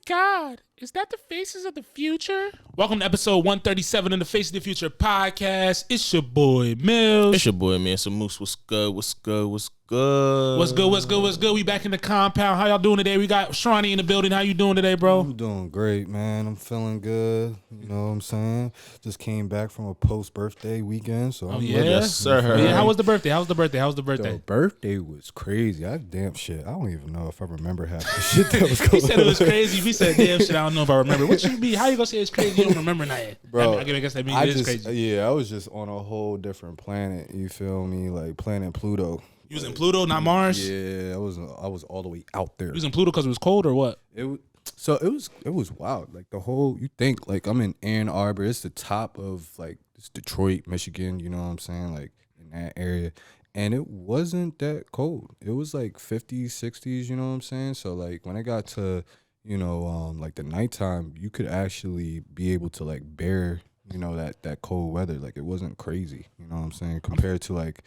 God, is that the Faces of the Future? Welcome to episode 137 of the Faces of the Future podcast. It's your boy Mills. It's your boy, man. So Moose, what's good? What's good? What's good? What's good? What's good? What's good? We back in the compound. How y'all doing today? We got Shawnee in the building. How you doing today, bro? I'm doing great, man. I'm feeling good. You know what I'm saying? Just came back from a post-birthday weekend, so I'm yeah? Yes, sir. Yeah, how was the birthday? How was the birthday? The birthday was crazy. I don't even know if I remember half the shit that was going on. He said it was crazy. He said, damn shit, I don't know if I remember. What you mean? How you gonna say it's crazy? You don't remember nothing? Bro, I guess that means it's crazy. Yeah, I was just on a whole different planet. You feel me? Like planet Pluto. You was in Pluto, not Mars? Yeah, I was all the way out there. You was in Pluto because it was cold or what? It was wild. Like the whole, you think like I'm in Ann Arbor. It's the top of like it's Detroit, Michigan. You know what I'm saying? Like in that area. And it wasn't that cold. It was like 50s, 60s, you know what I'm saying? So like when I got to, like the nighttime, you could actually be able to like bear, that cold weather. Like it wasn't crazy, you know what I'm saying? Compared to like,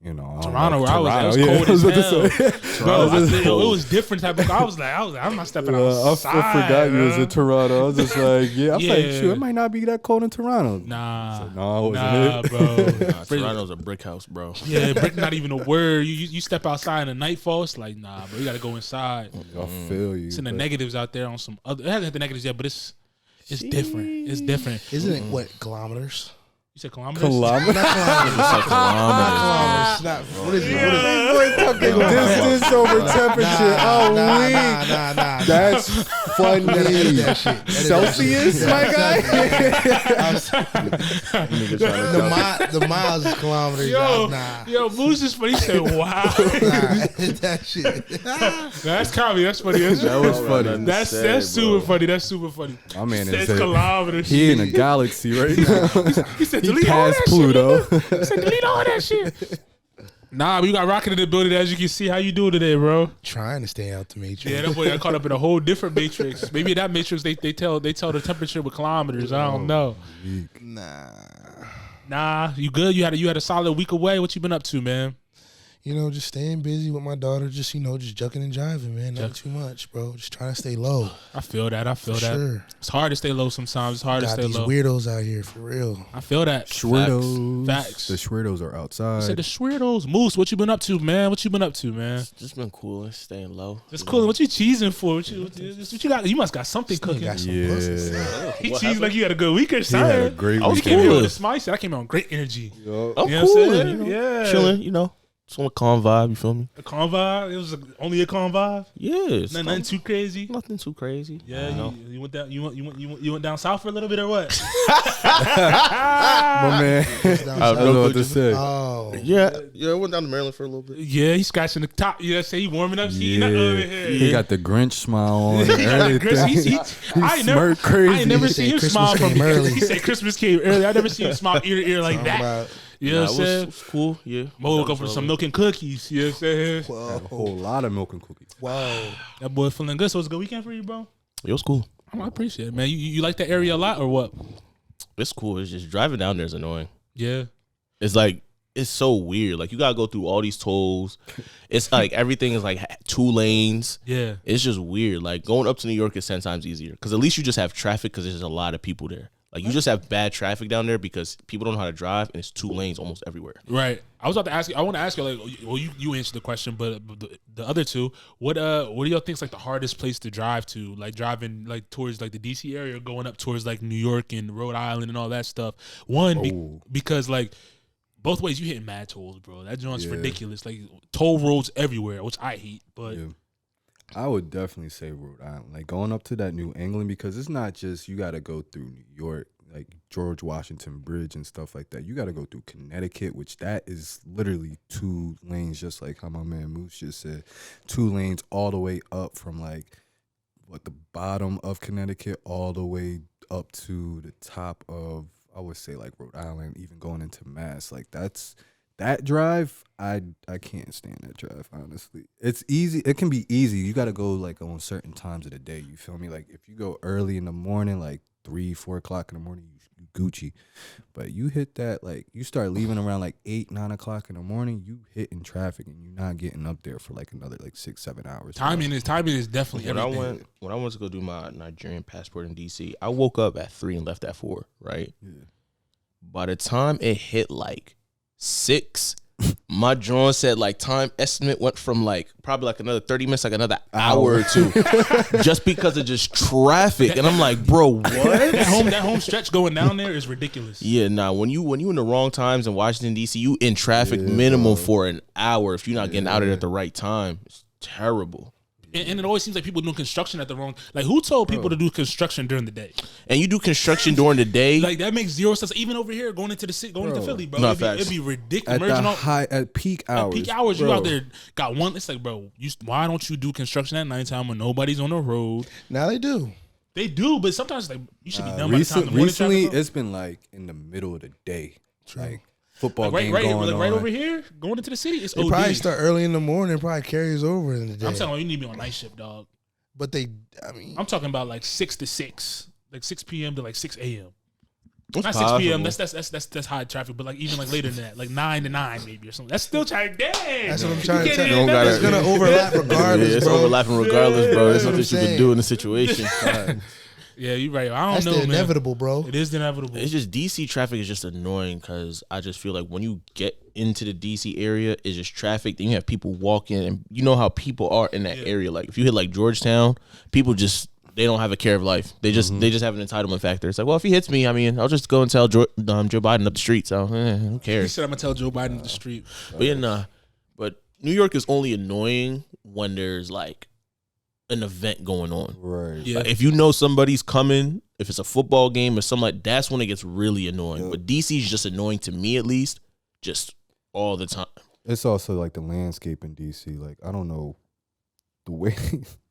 Toronto, where I was, it was cold as hell. Bro, it was different type of. I was like, I'm not stepping outside. I forgot you was in Toronto. I was just like, I'm like, shoot, it might not be that cold in Toronto. Nah, bro. Toronto's a brick house, bro. Yeah, brick not even a word. You step outside in the nightfall, it's like, nah, bro, you got to go inside. I feel you. It's in the negatives out there on some other. It hasn't hit the negatives yet, but it's different. It's different. Isn't it what kilometers? You said kilometers? Kilometers? Not kilometers. What is it? Distance over temperature. Nah. That's funny. Celsius, my guy? The miles is kilometers. Yo, Moose is funny. He said, wow. That shit. That's comedy. That's funny. That was funny. That's super funny. That's super funny. My man says is kilometers. He in a galaxy right now. He said, He delete all passed that Pluto. shit. He said, delete all that shit. Nah, but you got Rocket in the building, as you can see. How you doing today, bro? Trying to stay out the matrix. Yeah, that boy got caught up in a whole different matrix. Maybe that matrix they tell the temperature with kilometers. I don't know. Nah, you good? You had a solid week away. What you been up to, man? Just staying busy with my daughter. Just jucking and jiving, man. Not too much, bro. Just trying to stay low. I feel that. Sure. It's hard to stay low sometimes. It's hard to stay these low. Weirdos out here for real. I feel that. Schweirdos. Facts. The Schweirdos are outside. I said the Schweirdos. Moose, what you been up to, man? What you been up to, man? It's just been cool and staying low. It's cool. What you cheesing for? What you got? You must got something cooking. Got some Yeah. pussy. He cheesed like you had a good week or He something. had a great I was weekend. came here with a smile. He said I came out on great energy. Yup. I'm You know what I'm cool. saying? Yeah. Chilling, Just on a calm vibe, you feel me? A calm vibe. It was only a calm vibe. Yeah. Nothing too crazy. Nothing too crazy. Yeah, you went down. You went down south for a little bit or what? My man. I don't know what to say. Oh. Yeah, I went down to Maryland for a little bit. Yeah, he's scratching the top. Yeah, say he warming up. He over here. He got the Grinch smile on. He got the Grinch. I ain't never seen him smile from early. He said Christmas came early. I never seen him smile ear to ear like that. You know what I'm saying? It was cool, yeah. Mo woke up for some milk and cookies. You know what I'm saying? A whole lot of milk and cookies. Wow. That boy feeling good. So it's a good weekend for you, bro? It was cool. I appreciate it, man. You like that area a lot or what? It's cool. It's just driving down there is annoying. Yeah. It's like, it's so weird. Like, you got to go through all these tolls. It's like everything is like 2 lanes. Yeah. It's just weird. Like, going up to New York is 10 times easier because at least you just have traffic because there's a lot of people there. Like, you just have bad traffic down there because people don't know how to drive, and it's 2 lanes almost everywhere. Right. I was about to ask you. I want to ask you, like, well, you answered the question, but the other two, what do y'all think is like the hardest place to drive to? Like driving like towards like the DC area, or going up towards like New York and Rhode Island and all that stuff. Because like both ways you hitting mad tolls, bro. That joint's ridiculous. Like toll roads everywhere, which I hate. But I would definitely say Rhode Island, like going up to that New England, because it's not just you got to go through New York, like George Washington Bridge and stuff like that. You got to go through Connecticut, which that is literally 2 lanes, just like how my man Moose just said, 2 lanes all the way up from like the bottom of Connecticut all the way up to the top of, I would say like Rhode Island, even going into Mass. Like that's that drive, I can't stand that drive, honestly. It's easy. It can be easy. You got to go like on certain times of the day. You feel me? Like if you go early in the morning, like 3, 4 o'clock in the morning, you Gucci. But you hit that, like you start leaving around like 8, 9 o'clock in the morning, you hitting traffic and you're not getting up there for like another like 6, 7 hours. Timing is definitely everything. When I went to go do my Nigerian passport in DC, I woke up at 3 and left at 4, right? Yeah. By the time it hit like 6, my drone said like time estimate went from like probably like another 30 minutes, like another hour or two, just because of just traffic. And I'm like, bro, what? that home stretch going down there is ridiculous. Yeah, nah. When you in the wrong times in Washington D.C., you in traffic minimum for an hour. If you're not getting out of it at the right time, it's terrible. And it always seems like people doing construction at the wrong. Like, who told people to do construction during the day? And you do construction during the day. Like, that makes zero sense. Even over here, going into the city, going into Philly, bro. No, It'd be ridiculous. At peak hours. At peak hours, bro. you out there got one. It's like, bro, why don't you do construction at nighttime when nobody's on the road? Now they do. They do, but sometimes like you should be done by the time the morning recently, traffic it's been like in the middle of the day. Like football like, game right going on. over here, going into the city. It's They OD. probably start early in the morning. Probably carries over in the day. I'm telling you need to be on night shift, dog. But I'm talking about like 6 to 6, like 6 p.m. to like 6 a.m. It's Not possible. 6 p.m. That's high traffic, but like even like later than that, like 9 to 9 maybe or something. That's still traffic. Dang, That's what I'm trying to tell you. you. It's gonna overlap regardless, Yeah, it's bro. overlapping regardless, bro. There's That's what nothing I'm you can saying. do in the situation. Yeah, you're right. I That's don't know, the man. inevitable, bro. It is the inevitable. It's just DC traffic is just annoying because I just feel like when you get into the DC area, it's just traffic. Then you have people walking, and you know how people are in that area. Like if you hit like Georgetown, people just they don't have a care of life. They just have an entitlement factor. It's like, well, if he hits me, I mean, I'll just go and tell Joe Biden up the street. So who He cares? said I'm gonna tell Joe Biden up the street. But yeah, but New York is only annoying when there's like an event going on. Right. Yeah. Like, if you know somebody's coming, if it's a football game or something like that's when it gets really annoying. But DC is just annoying to me, at least, just all the time. It's also like the landscape in DC. Like I don't know the way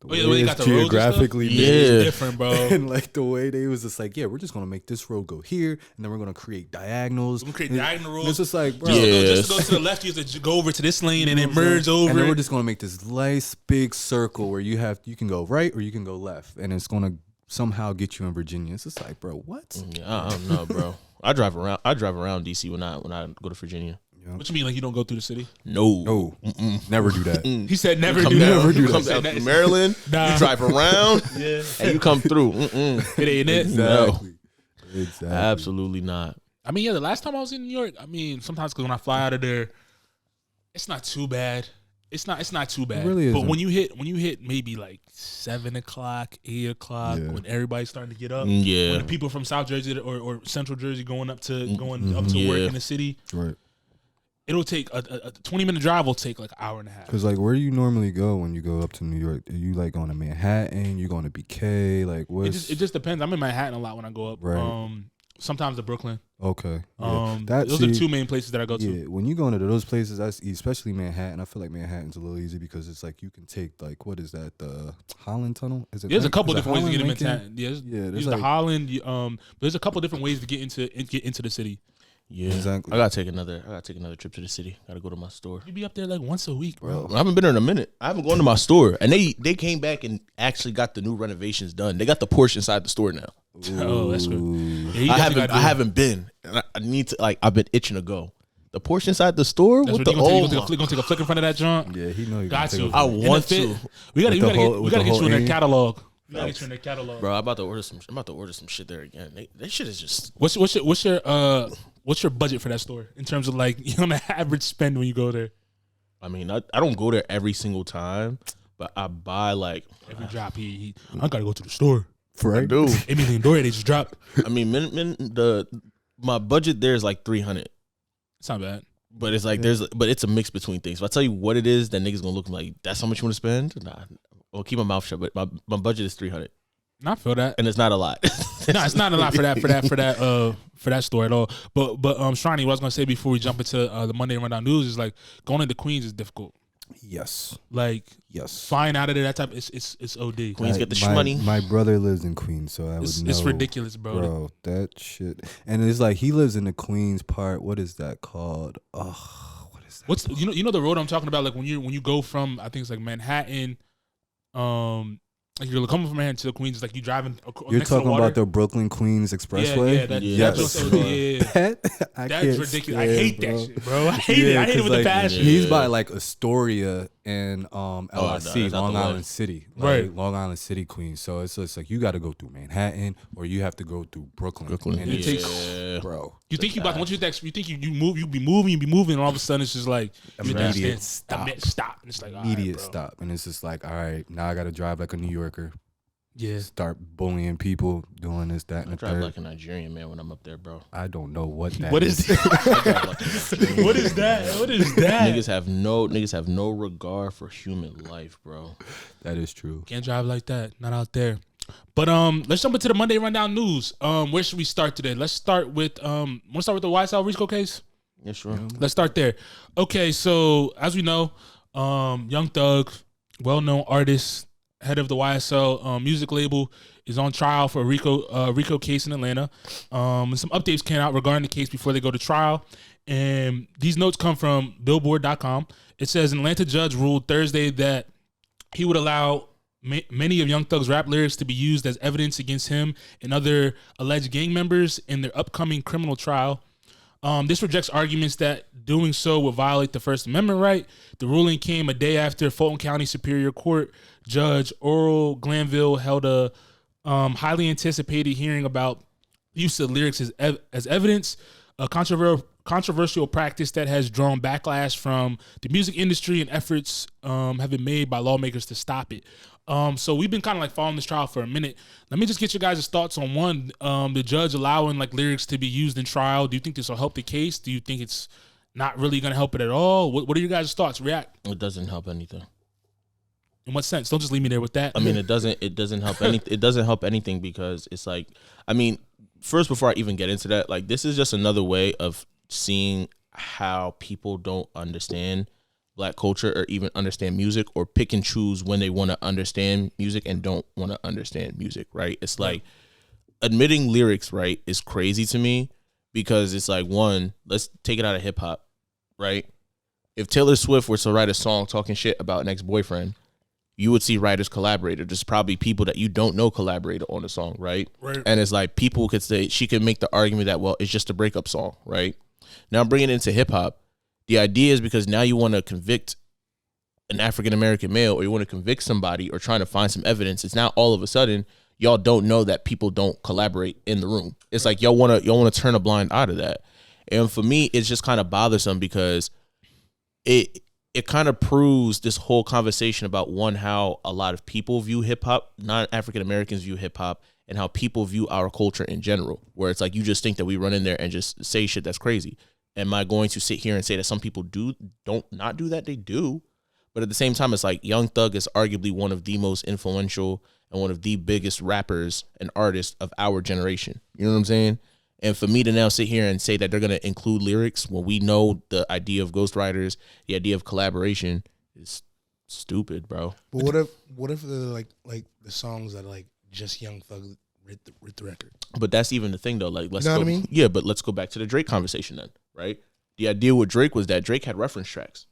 The way they got the roads and stuff? geographically Yeah. It's different, bro. and like the way they was just like, yeah, we're just gonna make this road go here, and then we're gonna create diagonals. We're gonna create And diagonal It's roads. just like, bro, Just to go to the left, you have to go over to this lane and then merge over. And then we're just gonna make this nice big circle where you can go right or you can go left, and it's gonna somehow get you in Virginia. It's just like, bro, what? Yeah, I don't know, bro. I drive around DC when I go to Virginia. What you mean, like you don't go through the city? No, never do that. He said never Come do down, that. you come down to Maryland, Nah. you drive around, and you come through. It ain't it. Exactly. Absolutely not. I mean, yeah, the last time I was in New York, I mean, sometimes because when I fly out of there, it's not too bad. It's not too bad. It really but isn't. when you hit maybe like 7 o'clock, 8 o'clock, Yeah. when everybody's starting to get up, Yeah. when the people from South Jersey or Central Jersey going up to work Yeah. in the city, Right. it'll take a 20-minute drive will take like an hour and a half. Because like, where do you normally go when you go up to New York? Are you like going to Manhattan? You going to BK? Like, what? It just depends. I'm in Manhattan a lot when I go up. Right. Sometimes to Brooklyn. Okay. Yeah. Those are the two main places that I go to. Yeah, when you go into those places, especially Manhattan, I feel like Manhattan's a little easy because it's like you can take like what is that, the Holland Tunnel? Is it? There's a Link- couple is it different ways to get in Holland, Manhattan. Lincoln? Yeah, there's use like, the Holland. There's a couple different ways to get into the city. Yeah, Exactly. I gotta take another trip to the city. Gotta go to my store. You be up there like once a week, bro. I haven't been there in a minute. I haven't gone to my store, and they came back and actually got the new renovations done. They got the Porsche inside the store now. Oh, that's good. Yeah, you I definitely gotta do I it. haven't been. And I need to I've been itching to go. The Porsche inside the store That's with what the you gonna take a flick in front of that junk. Yeah, he know you Got to. I And the want fit. to. We gotta With the whole- we with gotta the get you in their whole catalog. We gotta get you in their catalog. Bro, I'm about to order some shit there again. That shit is just What's your budget for that store in terms of like on the average spend when you go there? I mean, I don't go there every single time, but I buy like Every drop, I gotta go to the store. right? dude. Anything in Dory, they just drop. I mean, my budget there is like $300. It's not bad. But it's like but it's a mix between things. If I tell you what it is, then niggas gonna look like that's how much you want to spend. Nah, I'll keep my mouth shut. But my budget is $300, I feel that. and it's not a lot. No, it's not a lot for that store at all. But Shrani, what I was gonna say before we jump into the Monday Rundown News is like going into Queens is difficult. Yes. Like Yes. flying out of there, that type, it's OD. Queens get the my, money. My brother lives in Queens, so I would know. It's ridiculous, bro. Bro, that shit. And it's like he lives in the Queens part. What is that called? Oh, What's you know the road I'm talking about? Like when you go from, I think it's like Manhattan, like you're coming from Manhattan to the Queens, like you driving. You're next to talking the water. about the Brooklyn Queens Expressway. Yeah, that, Yeah, that's that's that's ridiculous. I hate that shit, bro. I hate it. I hate it with a passion. He's by like Astoria and LIC, no, Long the way. Island City, Right. Long Island City, Queens. So it's just like you got to go through Manhattan or you have to go through Brooklyn. And it takes, bro. You think you about once you think you move, you be moving, and all of a sudden it's just like Immediate stop. Stop. And it's like Immediate all right, stop, and it's just like, all right, now I got to drive like a New Yorker. Yeah. Start bullying people, doing this, that, and I the drive third. like a Nigerian man when I'm up there, bro. I don't know what that What is that? What is that? What is that? Niggas have no regard for human life, bro. That is true. Can't drive like that. Not out there. But let's jump into the Monday Rundown news. Where should we start today? Let's start with want to start with the YSL RICO case? Yeah, sure. Let's start there. Okay, so as we know, Young Thug, well-known artist, head of the YSL music label, is on trial for a RICO case in Atlanta. And some updates came out regarding the case before they go to trial. And these notes come from Billboard.com. It says an Atlanta judge ruled Thursday that he would allow many of Young Thug's rap lyrics to be used as evidence against him and other alleged gang members in their upcoming criminal trial. This rejects arguments that doing so would violate the First Amendment right. The ruling came a day after Fulton County Superior Court Judge Oral Glanville held a highly anticipated hearing about use of lyrics as evidence, a controversial practice that has drawn backlash from the music industry, and efforts have been made by lawmakers to stop it. So we've been kind of like following this trial for a minute. Let me just get your guys' thoughts on one, the judge allowing like lyrics to be used in trial. Do you think this will help the case? Do you think it's not really going to help it at all? What are your guys' thoughts? React. It doesn't help anything. In what sense? Don't just leave me there with that. I mean, it doesn't help it doesn't help anything because it's like, I mean, first before I even get into that, like this is just another way of seeing how people don't understand Black culture or even understand music, or pick and choose when they want to understand music and don't want to understand music, right? It's like admitting lyrics, right, is crazy to me because it's like, one, let's take it out of hip hop, right? If Taylor Swift were to write a song talking shit about an ex-boyfriend, you would see writers collaborator. There's probably people that you don't know collaborated on the song, right? And it's like people could say, she could make the argument that, well, it's just a breakup song, right? Now bringing it into hip hop, the idea is because now you want to convict an African-American male, or you want to convict somebody or trying to find some evidence. It's now all of a sudden y'all don't know that people don't collaborate in the room. It's like y'all want to turn a blind eye to that. And for me, it's just kind of bothersome because it kind of proves this whole conversation about, one, how a lot of people view hip hop, non-African Americans view hip hop, and how people view our culture in general, where it's like you just think that we run in there and just say shit that's crazy. Am I going to sit here and say that some people don't not do that? They do. But at the same time, it's like Young Thug is arguably one of the most influential and one of the biggest rappers and artists of our generation. You know what I'm saying? And for me to now sit here and say that they're going to include lyrics when we know the idea of ghostwriters, the idea of collaboration is stupid, bro. But what if they're like the songs that are like just Young Thug writ the record? But that's even the thing though. Like, let's You know go. what I mean? Yeah, but let's go back to the Drake conversation then, right? The idea with Drake was that Drake had reference tracks,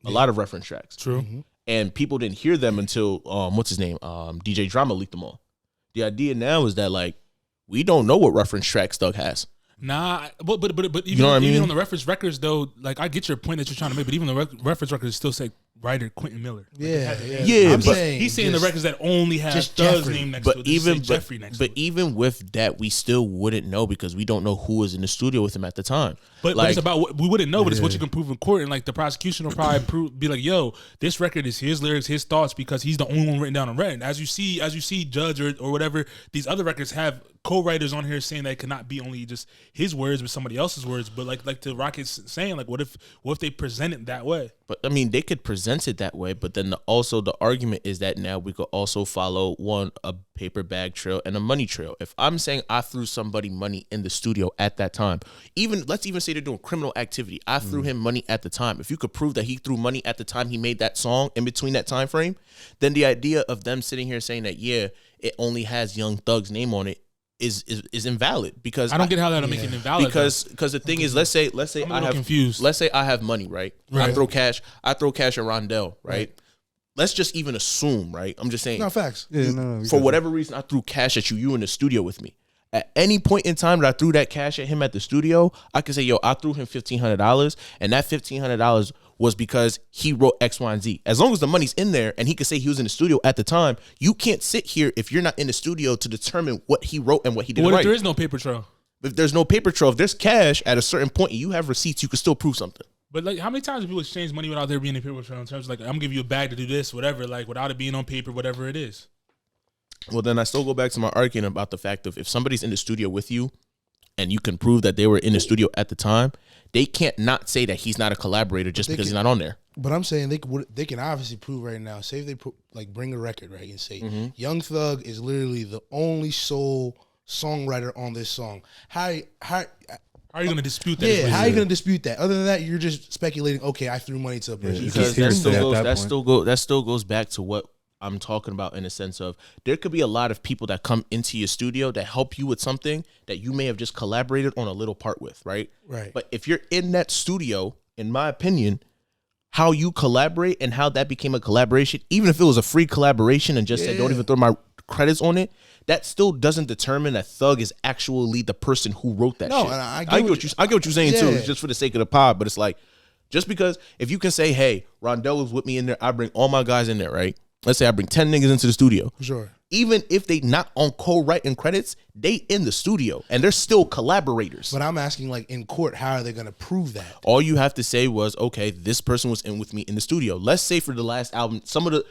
a lot of reference tracks. True. Mm-hmm. And people didn't hear them until what's his name? DJ Drama leaked them all. The idea now is that like we don't know what reference tracks Thug has. Nah, but even, You know what I mean? even on the reference records though, like I get your point that you're trying to make, but even the reference records still say writer Quentin Miller. Yeah. I'm but He's saying the records that only have just Thug's Jeffrey. name next But to it. They just say even Jeffrey next but to it. even with that, we still wouldn't know because we don't know who was in the studio with him at the time. But like, it's about we wouldn't know, but it's what you can prove in court, and like the prosecution will probably be like, "Yo, this record is his lyrics, his thoughts, because he's the only one written down and read." As you see, Judge or whatever, these other records have co-writers on here saying that it could not be only just his words, but somebody else's words. But like the Rockets saying, like, what if they present it that way? But I mean, they could present it that way, but then also the argument is that now we could also follow a paper bag trail and a money trail. If I'm saying I threw somebody money in the studio at that time, let's even say they're doing criminal activity, I threw him money at the time. If you could prove that he threw money at the time he made that song in between that time frame, then the idea of them sitting here saying that, yeah, it only has Young Thug's name on it is invalid because I don't get how that'll make it invalid. Because the thing is, let's say I have confused. Let's say I have money, right? Right. I throw cash at Rondell, right? Let's just even assume, right? I'm just saying. No facts. Yeah, no, For whatever reason, I threw cash at you in the studio with me. At any point in time that I threw that cash at him at the studio, I could say, yo, I threw him $1,500, and that $1,500 was because he wrote X, Y, and Z. As long as the money's in there and he could say he was in the studio at the time, you can't sit here if you're not in the studio to determine what he wrote and what he did What right. if there is no paper trail? If there's no paper trail, if there's cash at a certain point and you have receipts, you can still prove something. But like, how many times do people exchange money without there being a paper trail? In terms of like, I'm gonna give you a bag to do this, whatever, like without it being on paper, whatever it is. Well, then I still go back to my argument about the fact of if somebody's in the studio with you and you can prove that they were in the studio at the time, they can't not say that he's not a collaborator just because he's not on there. But I'm saying they can obviously prove right now. Say if they like bring a record, right, and say Young Thug is literally the only sole songwriter on this song. How are you going to dispute that? Yeah, how are you going to dispute that? Other than that, you're just speculating. Okay, I threw money to a person. Because that still goes back to what I'm talking about in a sense of there could be a lot of people that come into your studio that help you with something that you may have just collaborated on a little part with, right? Right. But if you're in that studio, in my opinion, how you collaborate and how that became a collaboration, even if it was a free collaboration and just said don't even throw my credits on it, that still doesn't determine that Thug is actually the person who wrote that shit. And I get what you're saying too, just for the sake of the pod, but it's like just because if you can say, hey, Rondell was with me in there, I bring all my guys in there, right? Let's say I bring 10 niggas into the studio. Sure. Even if they not on co-writing credits, they in the studio and they're still collaborators. But I'm asking, like, in court, how are they going to prove that? All you have to say was, okay, this person was in with me in the studio. Let's say for the last album, some of the,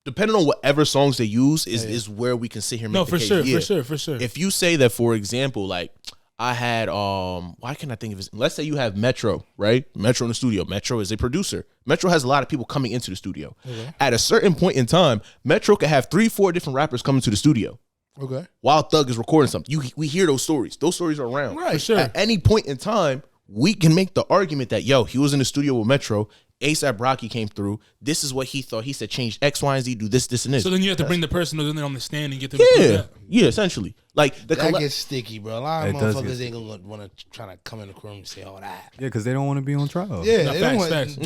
depending on whatever songs they use, is where we can sit here and make the case. For sure. If you say that, for example, like, I had why can't I think of it? Let's say you have Metro, right? Metro in the studio. Metro is a producer. Metro has a lot of people coming into the studio. Okay. At a certain point in time, Metro could have 3-4 different rappers coming to the studio. Okay. While Thug is recording something. We hear those stories. Those stories are around. Right, sure. At any point in time, we can make the argument that, yo, he was in the studio with Metro. ASAP Rocky came through. This is what he thought. He said change X, Y, and Z, do this, this, and this. So then you have to bring the person who's in there on the stand and get them to do that. Yeah, essentially. Like that gets sticky, bro. A lot of motherfuckers ain't gonna want to try to come in the room and say all that. Yeah, because they don't want to be on trial. Yeah, No, they facts, don't want. facts.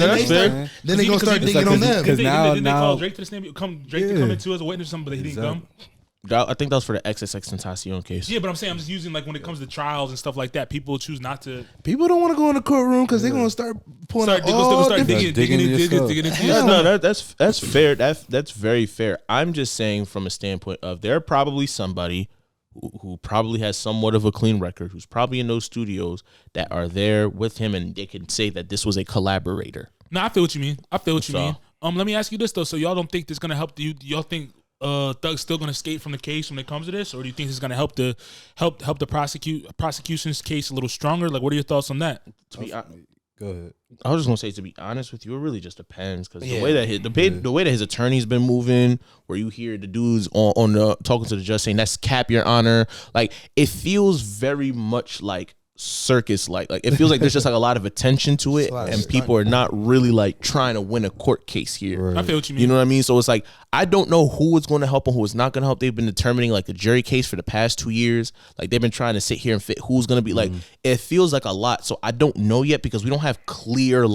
Then they gonna start digging on them. Because Didn't they now call Drake to the stand? Drake to come into as a witness or something, but he didn't come. I think that was for the XXXTentacion case. Yeah, but I'm saying I'm just using like when it comes to trials and stuff like that, people choose not to. People don't want to go in the courtroom because they're gonna start pulling out all digging into No, that's fair. That's very fair. I'm just saying from a standpoint of there are probably somebody who probably has somewhat of a clean record, who's probably in those studios that are there with him, and they can say that this was a collaborator. No, I feel what you mean. Let me ask you this though. So y'all don't think this is gonna help you? Y'all think Thug's still gonna skate from the case when it comes to this, or do you think this is gonna help the prosecution's case a little stronger? Like, what are your thoughts on that? Go ahead. I was just gonna say, to be honest with you, it really just depends because the way that his attorney's been moving, where you hear the dudes on the talking to the judge saying that's cap, your honor, like it feels very much like circus like it feels like there's just like a lot of attention to it and people are not really like trying to win a court case here. Right. I feel what you mean. You know what I mean? So it's like I don't know who is going to help and who is not going to help. They've been determining like the jury case for the past 2 years. Like they've been trying to sit here and fit who's going to be like it feels like a lot. So I don't know yet because we don't have clear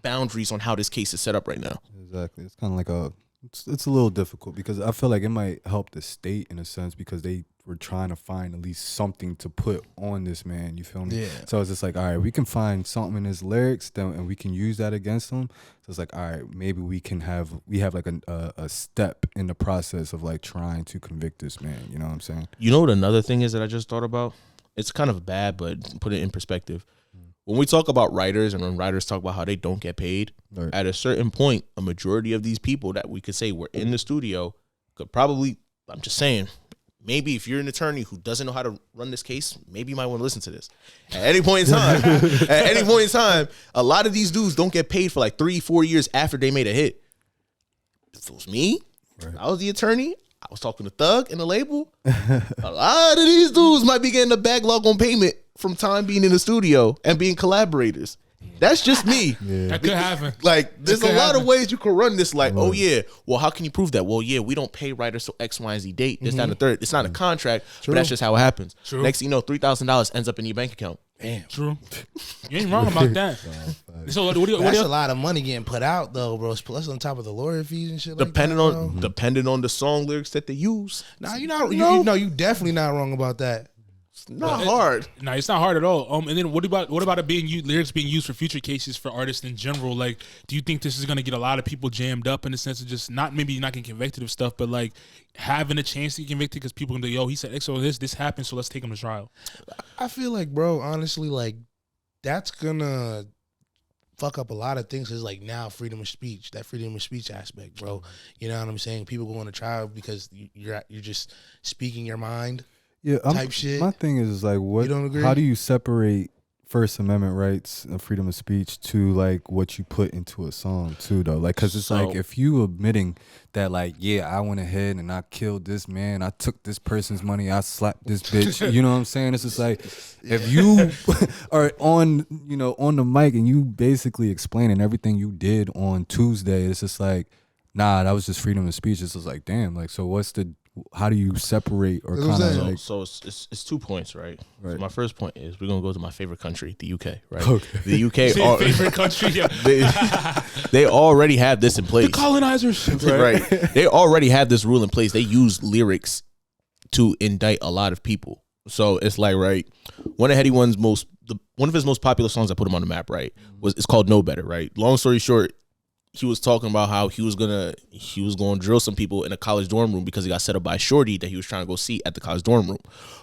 boundaries on how this case is set up right now. Exactly. It's kind of like it's a little difficult because I feel like it might help the state in a sense because they were trying to find at least something to put on this man. You feel me? Yeah. So it's just like, all right, we can find something in his lyrics and we can use that against him. So it's like, all right, maybe we have like a step in the process of like trying to convict this man. You know what I'm saying? You know what another thing is that I just thought about? It's kind of bad, but put it in perspective. When we talk about writers and when writers talk about how they don't get paid, at a certain point, a majority of these people that we could say were in the studio could probably, I'm just saying, maybe if you're an attorney who doesn't know how to run this case, maybe you might want to listen to this. At any point in time, a lot of these dudes don't get paid for like 3-4 years after they made a hit. If it was me, I was the attorney, I was talking to Thug and the label, a lot of these dudes might be getting a backlog on payment from time being in the studio and being collaborators. That's just me. That could happen. Like, there's a lot of happen. ways you can run this. Like, oh yeah, well, how can you prove that? Well, yeah, we don't pay writers till X, Y, and Z date. This, that, and the third. It's not a contract, but that's just how it happens. True. Next thing you know, $3,000 ends up in your bank account. Damn. True. You ain't wrong about that. So what do you? That's a lot of money getting put out though, bro. Plus on top of the lawyer fees and shit. Depending like that, on depending on the song lyrics that they use. Nah, you you definitely not wrong about that. It's not hard. No, it's not hard at all. And then what about it being lyrics being used for future cases for artists in general? Like, do you think this is gonna get a lot of people jammed up in the sense of just maybe not getting convicted of stuff, but like having a chance to get convicted because people can be, yo, he said X, so this happened, so let's take him to trial. I feel like, bro, honestly, like that's gonna fuck up a lot of things. It's like now freedom of speech, that freedom of speech aspect, bro. You know what I'm saying? People going to trial because you're just speaking your mind. Yeah, type shit. My thing is like, what? You don't agree? How do you separate First Amendment rights and freedom of speech to like what you put into a song too, though? Like, cause it's like if you admitting that, like, yeah, I went ahead and I killed this man, I took this person's money, I slapped this bitch. You know what I'm saying? It's just like if you are on, on the mic and you basically explaining everything you did on Tuesday, it's just like, nah, that was just freedom of speech. It's just like, damn, like, so how do you separate or kind of like? So it's 2 points, right? Right. So my first point is we're gonna go to my favorite country, the UK, right? Okay. The UK, Favorite country, yeah. they already have this in place. The colonizers, right? They already have this rule in place. They use lyrics to indict a lot of people. So it's like, right, one of his most popular songs that put him on the map, right, it's called "Know Better," right? Long story short, he was talking about how he was gonna drill some people in a college dorm room because he got set up by a shorty that he was trying to go see at the college dorm room.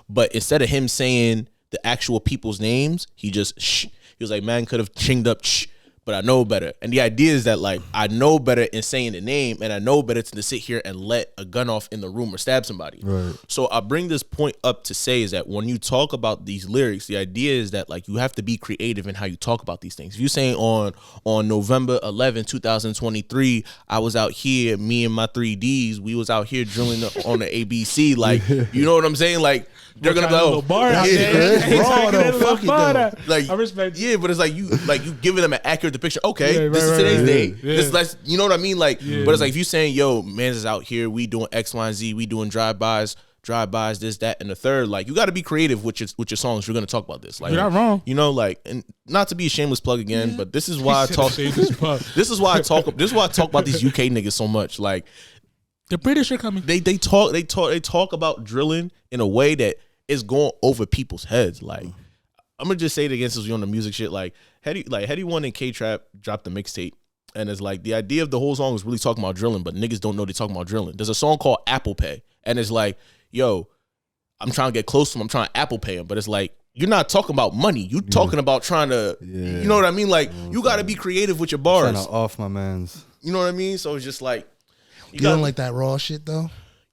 But instead of him saying the actual people's names, he just he was like, man could have chinged up but I know better. And the idea is that, like, I know better in saying the name, and I know better to sit here and let a gun off in the room or stab somebody. Right. So I bring this point up to say is that when you talk about these lyrics, the idea is that, like, you have to be creative in how you talk about these things. If you're saying on November 11, 2023, I was out here, me and my 3Ds, we was out here drilling on the ABC, like, you know what I'm saying? Like, they're gonna be like, oh, like, I respect. Yeah, but it's like you giving them an accurate depiction. Okay, this is today's date. This, you know what I mean? Like, but it's like if you saying, yo, man's is out here, we doing X, Y, and Z, we doing drive-bys, this, that, and the third. Like, you got to be creative with your songs. You're gonna talk about this. Like, you're not wrong. You know, like, and not to be a shameless plug again, but this is why I talk. This is why I talk about these UK niggas so much. Like, the British are coming. They talk about drilling in a way that is going over people's heads. Like, I'm gonna just say it again since we on the music shit. Like, Heady One and K-Trap dropped the mixtape, and it's like the idea of the whole song is really talking about drilling, but niggas don't know they talking about drilling. There's a song called Apple Pay, and it's like, yo, I'm trying to get close to him, I'm trying to Apple Pay him, but it's like, you're not talking about money. You talking about trying to, you know what I mean? Like, you got to be creative with your bars. Trying to off my mans. You know what I mean? So it's just like, you don't like that raw shit though.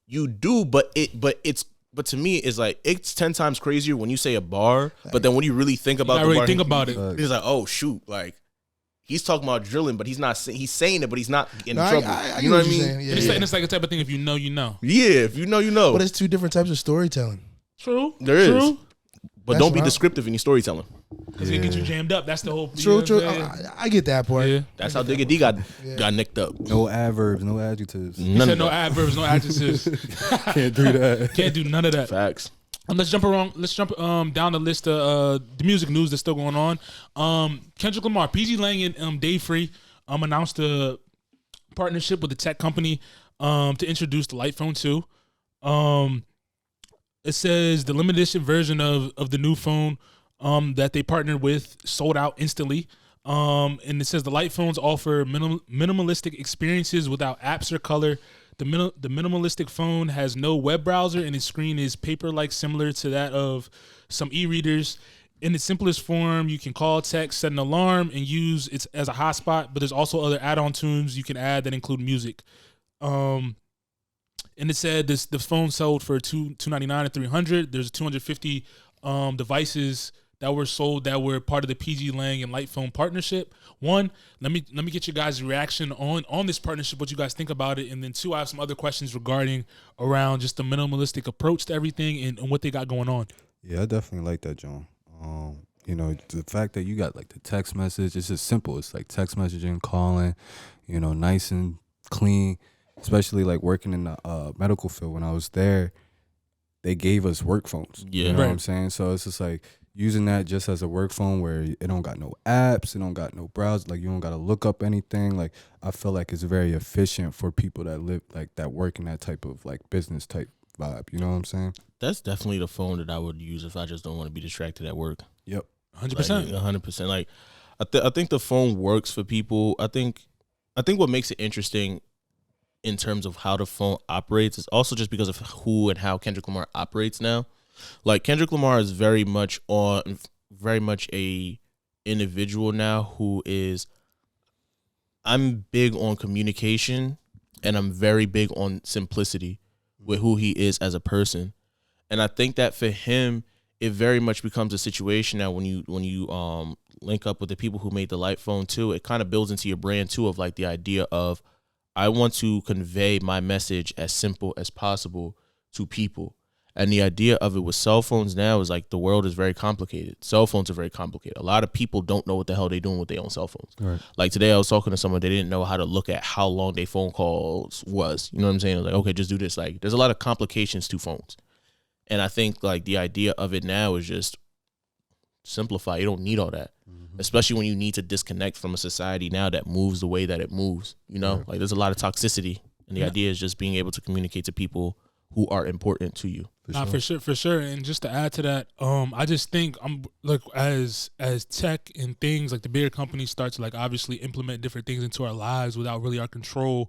You do, but to me, it's like, it's 10 times crazier when you say a bar, but then when you really think about the bar, think about it. It's like, oh shoot, like, he's talking about drilling, but he's not. He's saying it, but he's not in trouble. You know what I mean? Yeah, it's like a type of thing. If you know, you know. Yeah, if you know, you know. But it's two different types of storytelling. True. There is. True. But don't be descriptive in your storytelling. Because it gets you jammed up. That's the whole. True. I get that part. Yeah. That's how Digga D got nicked up. No adverbs, no adjectives. He said no adverbs, no adjectives. Can't do that. Can't do none of that. Facts. Let's jump down the list of the music news that's still going on. Kendrick Lamar, PgLang and Dave Free announced a partnership with a tech company to introduce the Light Phone 2. It says the limited edition version of the new phone that they partnered with sold out instantly. And it says the Light phones offer minimalistic experiences without apps or color. The minimalistic phone has no web browser, and its screen is paper-like, similar to that of some e-readers. In its simplest form, you can call, text, set an alarm, and use it as a hotspot. But there's also other add-on tunes you can add that include music. And it said the phone sold for $299 and $300. There's 250 devices that were sold that were part of the PgLang and Light Phone partnership. One, let me get your guys' reaction on this partnership, what you guys think about it, and then two, I have some other questions around just the minimalistic approach to everything and what they got going on. Yeah, I definitely like that, John. You know, the fact that you got like the text message, it's just simple. It's like text messaging, calling, you know, nice and clean. Especially like working in the medical field when I was there, they gave us work phones. Yeah. You know Right. what I'm saying? So it's just like using that just as a work phone where it don't got no apps, it don't got no browse, like you don't got to look up anything. Like I feel like it's very efficient for people that live like that work in that type of like business type vibe. You know what I'm saying? That's definitely the phone that I would use if I just don't want to be distracted at work. Yep. 100%. 100%. Like, I think the phone works for people. I think what makes it interesting in terms of how the phone operates is also just because of who and how Kendrick Lamar operates now. Like Kendrick Lamar is very much a individual now who is, I'm big on communication and I'm very big on simplicity with who he is as a person. And I think that for him, it very much becomes a situation now when you link up with the people who made the light phone too, it kind of builds into your brand too of like the idea of, I want to convey my message as simple as possible to people. And the idea of it with cell phones now is like the world is very complicated. Cell phones are very complicated. A lot of people don't know what the hell they're doing with their own cell phones. Right. Like today I was talking to someone, they didn't know how to look at how long their phone calls was. You know what I'm saying? I was like, okay, just do this. Like there's a lot of complications to phones. And I think like the idea of it now is just simplify. You don't need all that. Especially when you need to disconnect from a society now that moves the way that it moves, you know, like there's a lot of toxicity, and the idea is just being able to communicate to people who are important to you. For sure. And just to add to that, I just think as tech and things like the bigger companies start to like obviously implement different things into our lives without really our control.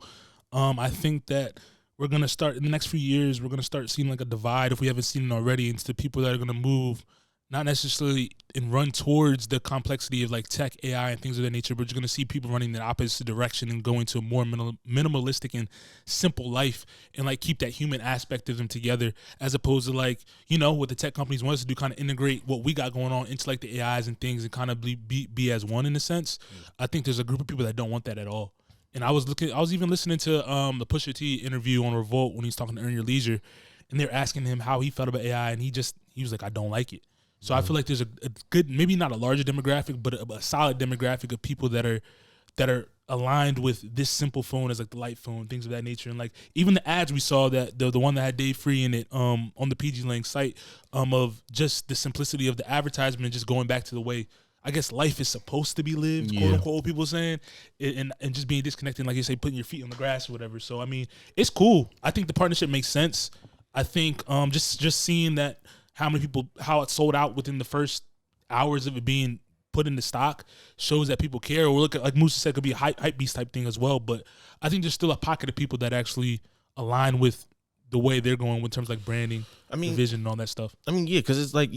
I think that we're gonna start in the next few years. We're gonna start seeing like a divide, if we haven't seen it already, into people that are gonna move. Not necessarily and run towards the complexity of like tech, AI, and things of that nature, but you're going to see people running the opposite direction and going to a more minimalistic and simple life and like keep that human aspect of them together, as opposed to like, you know, what the tech companies want us to do, kind of integrate what we got going on into like the AIs and things and kind of be as one in a sense. I think there's a group of people that don't want that at all. And I was even listening to the Pusha T interview on Revolt when he's talking to Earn Your Leisure, and they're asking him how he felt about AI, and he was like, I don't like it. So I feel like there's a good, maybe not a larger demographic, but a solid demographic of people that are aligned with this simple phone as like the light phone, things of that nature. And like even the ads we saw, that the one that had Dave Free in it on the PgLang site, of just the simplicity of the advertisement, just going back to the way I guess life is supposed to be lived, quote unquote, people saying, and just being disconnected, like you say, putting your feet on the grass or whatever. So I mean, it's cool. I think the partnership makes sense. I think just seeing that, how it sold out within the first hours of it being put into stock shows that people care. Or look at, like Musa said, could be a hype beast type thing as well. But I think there's still a pocket of people that actually align with the way they're going in terms of like branding, vision, and all that stuff. I mean, yeah, because it's like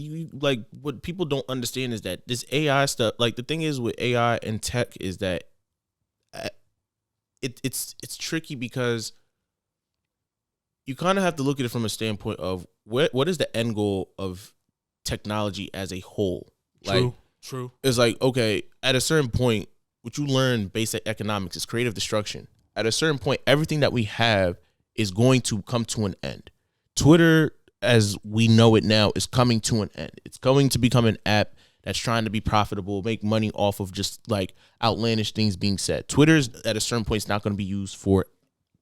what people don't understand is that this AI stuff. Like the thing is with AI and tech is that it's tricky because you kind of have to look at it from a standpoint of what is the end goal of technology as a whole. True. It's like, okay, at a certain point, what you learn basic economics is creative destruction. At a certain point, everything that we have is going to come to an end. Twitter, as we know it now, is coming to an end. It's going to become an app that's trying to be profitable, make money off of just like outlandish things being said. Twitter's at a certain point is not going to be used for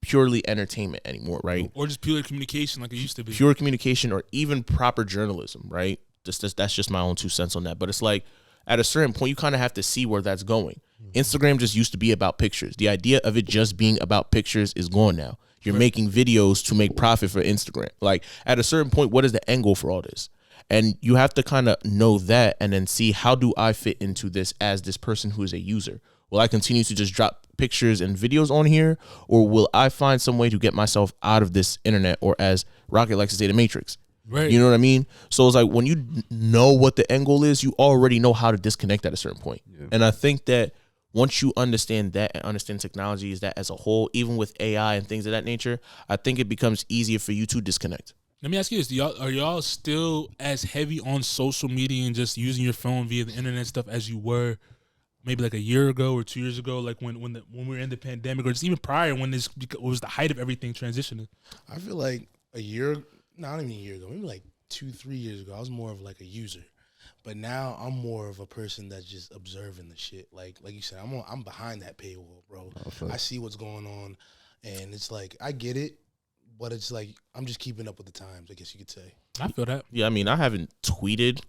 purely entertainment anymore, right? Or just pure communication like it used to be. Pure communication or even proper journalism, right? That's just my own 2 cents on that. But it's like at a certain point, you kind of have to see where that's going. Instagram just used to be about pictures. The idea of it just being about pictures is gone now. You're making videos to make profit for Instagram. Like at a certain point, what is the end goal for all this? And you have to kind of know that and then see, how do I fit into this as this person who is a user? Will I continue to just drop pictures and videos on here, or will I find some way to get myself out of this internet, or as Rocket likes to say, the Matrix? Right. You know what I mean? So it's like when you know what the end goal is, you already know how to disconnect at a certain point. Yeah. And I think that once you understand that and understand technology is that as a whole, even with AI and things of that nature, I think it becomes easier for you to disconnect. Let me ask you this: are y'all still as heavy on social media and just using your phone via the internet stuff as you were maybe like a year ago or 2 years ago, like when we were in the pandemic, or just even prior when this was the height of everything transitioning? I feel like not even a year ago, maybe like 2-3 years ago, I was more of like a user. But now I'm more of a person that's just observing the shit. Like you said, I'm behind that paywall, bro. I see what's going on, and it's like I get it, but it's like I'm just keeping up with the times, I guess you could say. I feel that. Yeah, I mean, I haven't tweeted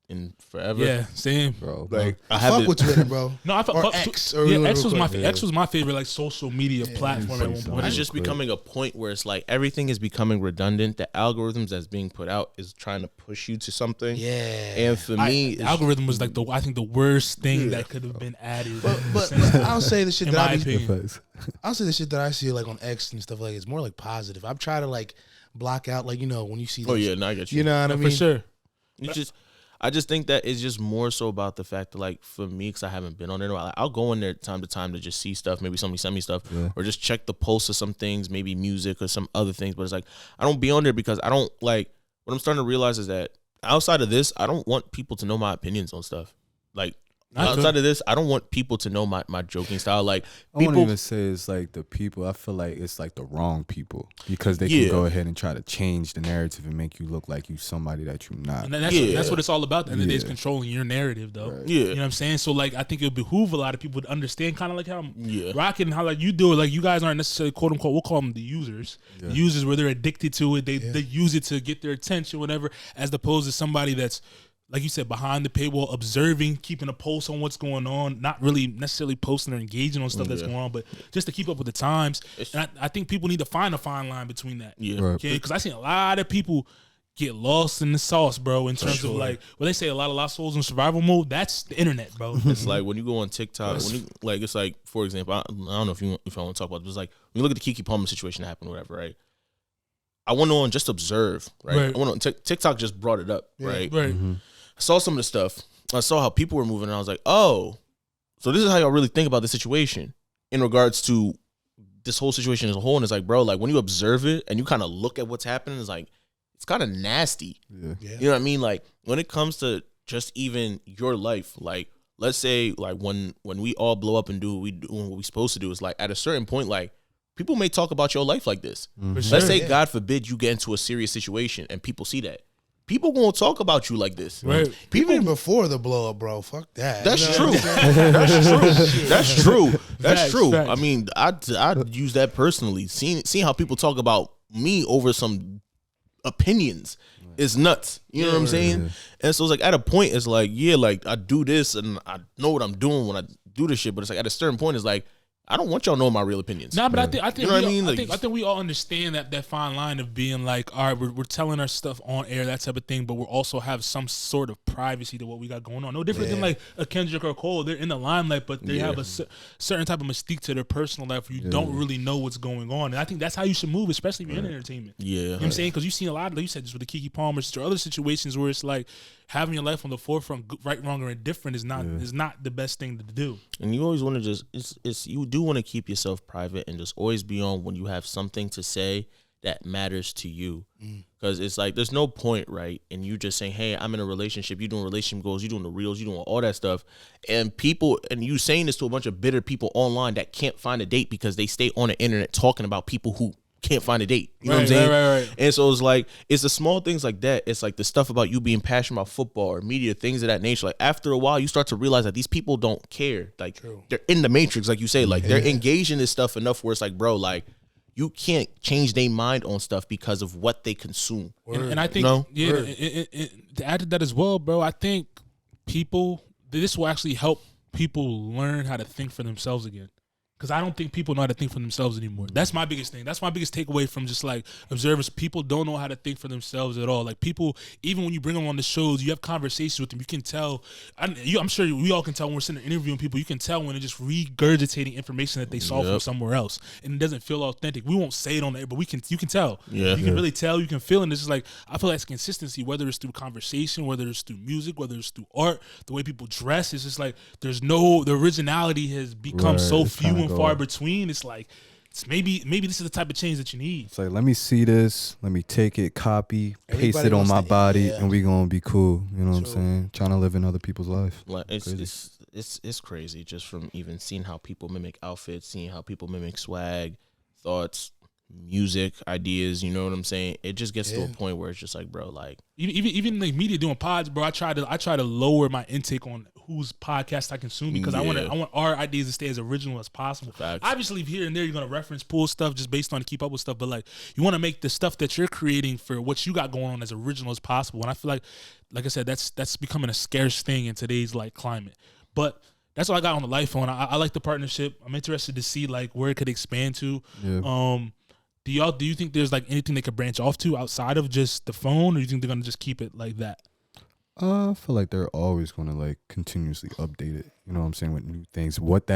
in forever. Yeah, same. bro. Like I Fuck haven't. with Twitter, bro. No, I Or fuck X. Or yeah, whatever X was my call it. X was my favorite like social media platform at one point. It's just becoming a point where it's like everything is becoming redundant. The algorithms that's being put out is trying to push you to something. Yeah. And for me, The algorithm was like I think the worst thing that could have been added. But I'll say the shit in that my I be, opinion. I'll say the shit that I see like on X and stuff like it's more like positive. I'm trying to like block out like when you see. oh yeah, no, I get you. You know what I mean? For sure. I just think that it's just more so about the fact that, like, for me, because I haven't been on there in a while, like, I'll go in there time to time to just see stuff. Maybe somebody send me stuff, or just check the posts of some things, maybe music or some other things. But it's like I don't be on there because I don't like. What I'm starting to realize is that outside of this, I don't want people to know my opinions on stuff. Like outside of this, I don't want people to know my joking style. Like I won't even say it's like the people. I feel like it's like the wrong people because they can go ahead and try to change the narrative and make you look like you somebody that you're not. And that's what it's all about. At the end of the day, is controlling your narrative, though. Right. Yeah, you know what I'm saying. So like, I think it would behoove a lot of people to understand kind of like how Rocket and how like you do it. Like you guys aren't necessarily quote unquote. We'll call them the users. The users where they're addicted to it. They use it to get their attention, whatever. As opposed to somebody that's, like you said, behind the paywall, observing, keeping a pulse on what's going on, not really necessarily posting or engaging on stuff that's going on, but just to keep up with the times. And I think people need to find a fine line between that. Yeah. Right. Okay, because I seen a lot of people get lost in the sauce, bro, in terms of like, when they say a lot of lost souls in survival mode, that's the internet, bro. It's like when you go on TikTok, it's like, for example, I don't know if I want to talk about it, but it's like when you look at the KeKe Palmer situation that happened or whatever, right? I went on just observe, right? I went on TikTok just brought it up, right? Right. Mm-hmm. I saw some of the stuff. I saw how people were moving, and I was like, oh, so this is how y'all really think about the situation in regards to this whole situation as a whole. And it's like, bro, like when you observe it and you kind of look at what's happening, it's like, it's kind of nasty. Yeah. You know what I mean? Like when it comes to just even your life, like let's say like when we all blow up and do what we're supposed to do, is like at a certain point, like people may talk about your life like this. Mm-hmm. Let's say, God forbid, you get into a serious situation and people see that. People gonna talk about you like this. Right. Even before the blow up, bro. Fuck that. That's You know true. what I'm saying? That's true. That's Facts, true. facts. I mean, I'd use that personally. Seeing how people talk about me over some opinions is nuts. You know what I'm saying? Yeah. And so it's like at a point, it's like, yeah, like I do this and I know what I'm doing when I do this shit. But it's like at a certain point, it's like, I don't want y'all knowing my real opinions. Nah, but I think You know what I mean? I Like- think we all understand that fine line of being like, all right, we're telling our stuff on air, that type of thing, but we also have some sort of privacy to what we got going on. No different than like a Kendrick or Cole. They're in the limelight, but they have a certain type of mystique to their personal life where you don't really know what's going on. And I think that's how you should move, especially if you're in entertainment. Yeah. You know what I'm saying? Because you've seen a lot, like you said, just with the KeKe Palmer or other situations where it's like having your life on the forefront, right, wrong, or indifferent is not the best thing to do. And you always want to just you do want to keep yourself private and just always be on when you have something to say that matters to you. Because it's like there's no point, right? And you just saying, hey, I'm in a relationship, you doing relationship goals, you doing the reels, you doing all that stuff. And you saying this to a bunch of bitter people online that can't find a date because they stay on the internet talking about people who can't find a date. You know what I'm saying? Right. And so it's like, it's the small things like that. It's like the stuff about you being passionate about football or media, things of that nature. Like after a while, you start to realize that these people don't care. Like they're in the matrix, like you say. Like they're engaged in this stuff enough where it's like, bro, like you can't change their mind on stuff because of what they consume. And I think, to add to that as well, bro, I think this will actually help people learn how to think for themselves again. Because I don't think people know how to think for themselves anymore. That's my biggest thing. That's my biggest takeaway from just like observers. People don't know how to think for themselves at all. Like people, even when you bring them on the shows, you have conversations with them. You can tell. I'm sure we all can tell when we're sitting there interviewing people. You can tell when they're just regurgitating information that they saw from somewhere else, and it doesn't feel authentic. We won't say it on there, but you can tell. You can really tell. You can feel, and it's just like I feel like it's consistency. Whether it's through conversation, whether it's through music, whether it's through art, the way people dress. It's just like the originality has become so few and far between. It's like maybe this is the type of change that you need. It's like, let me see this, let me take it, copy, paste Everybody it on wants my to- body, and we gonna be cool. You know what I'm saying? Trying to live in other people's life. Like it's crazy just from even seeing how people mimic outfits, seeing how people mimic swag, thoughts, music ideas. You know what I'm saying? It just gets to a point where it's just like, bro, like even like media doing pods, bro. I try to lower my intake on whose podcast I consume because I want our ideas to stay as original as possible. Facts. Obviously, here and there you're gonna reference pull stuff just based on to keep up with stuff, but like you want to make the stuff that you're creating for what you got going on as original as possible. And I feel like I said, that's becoming a scarce thing in today's like climate. But that's all I got on the life phone. I like the partnership. I'm interested to see like where it could expand to. Yeah. Do you think there's like anything they could branch off to outside of just the phone, or do you think they're gonna just keep it like that? I feel like they're always gonna like continuously update it. You know what I'm saying, with new things. What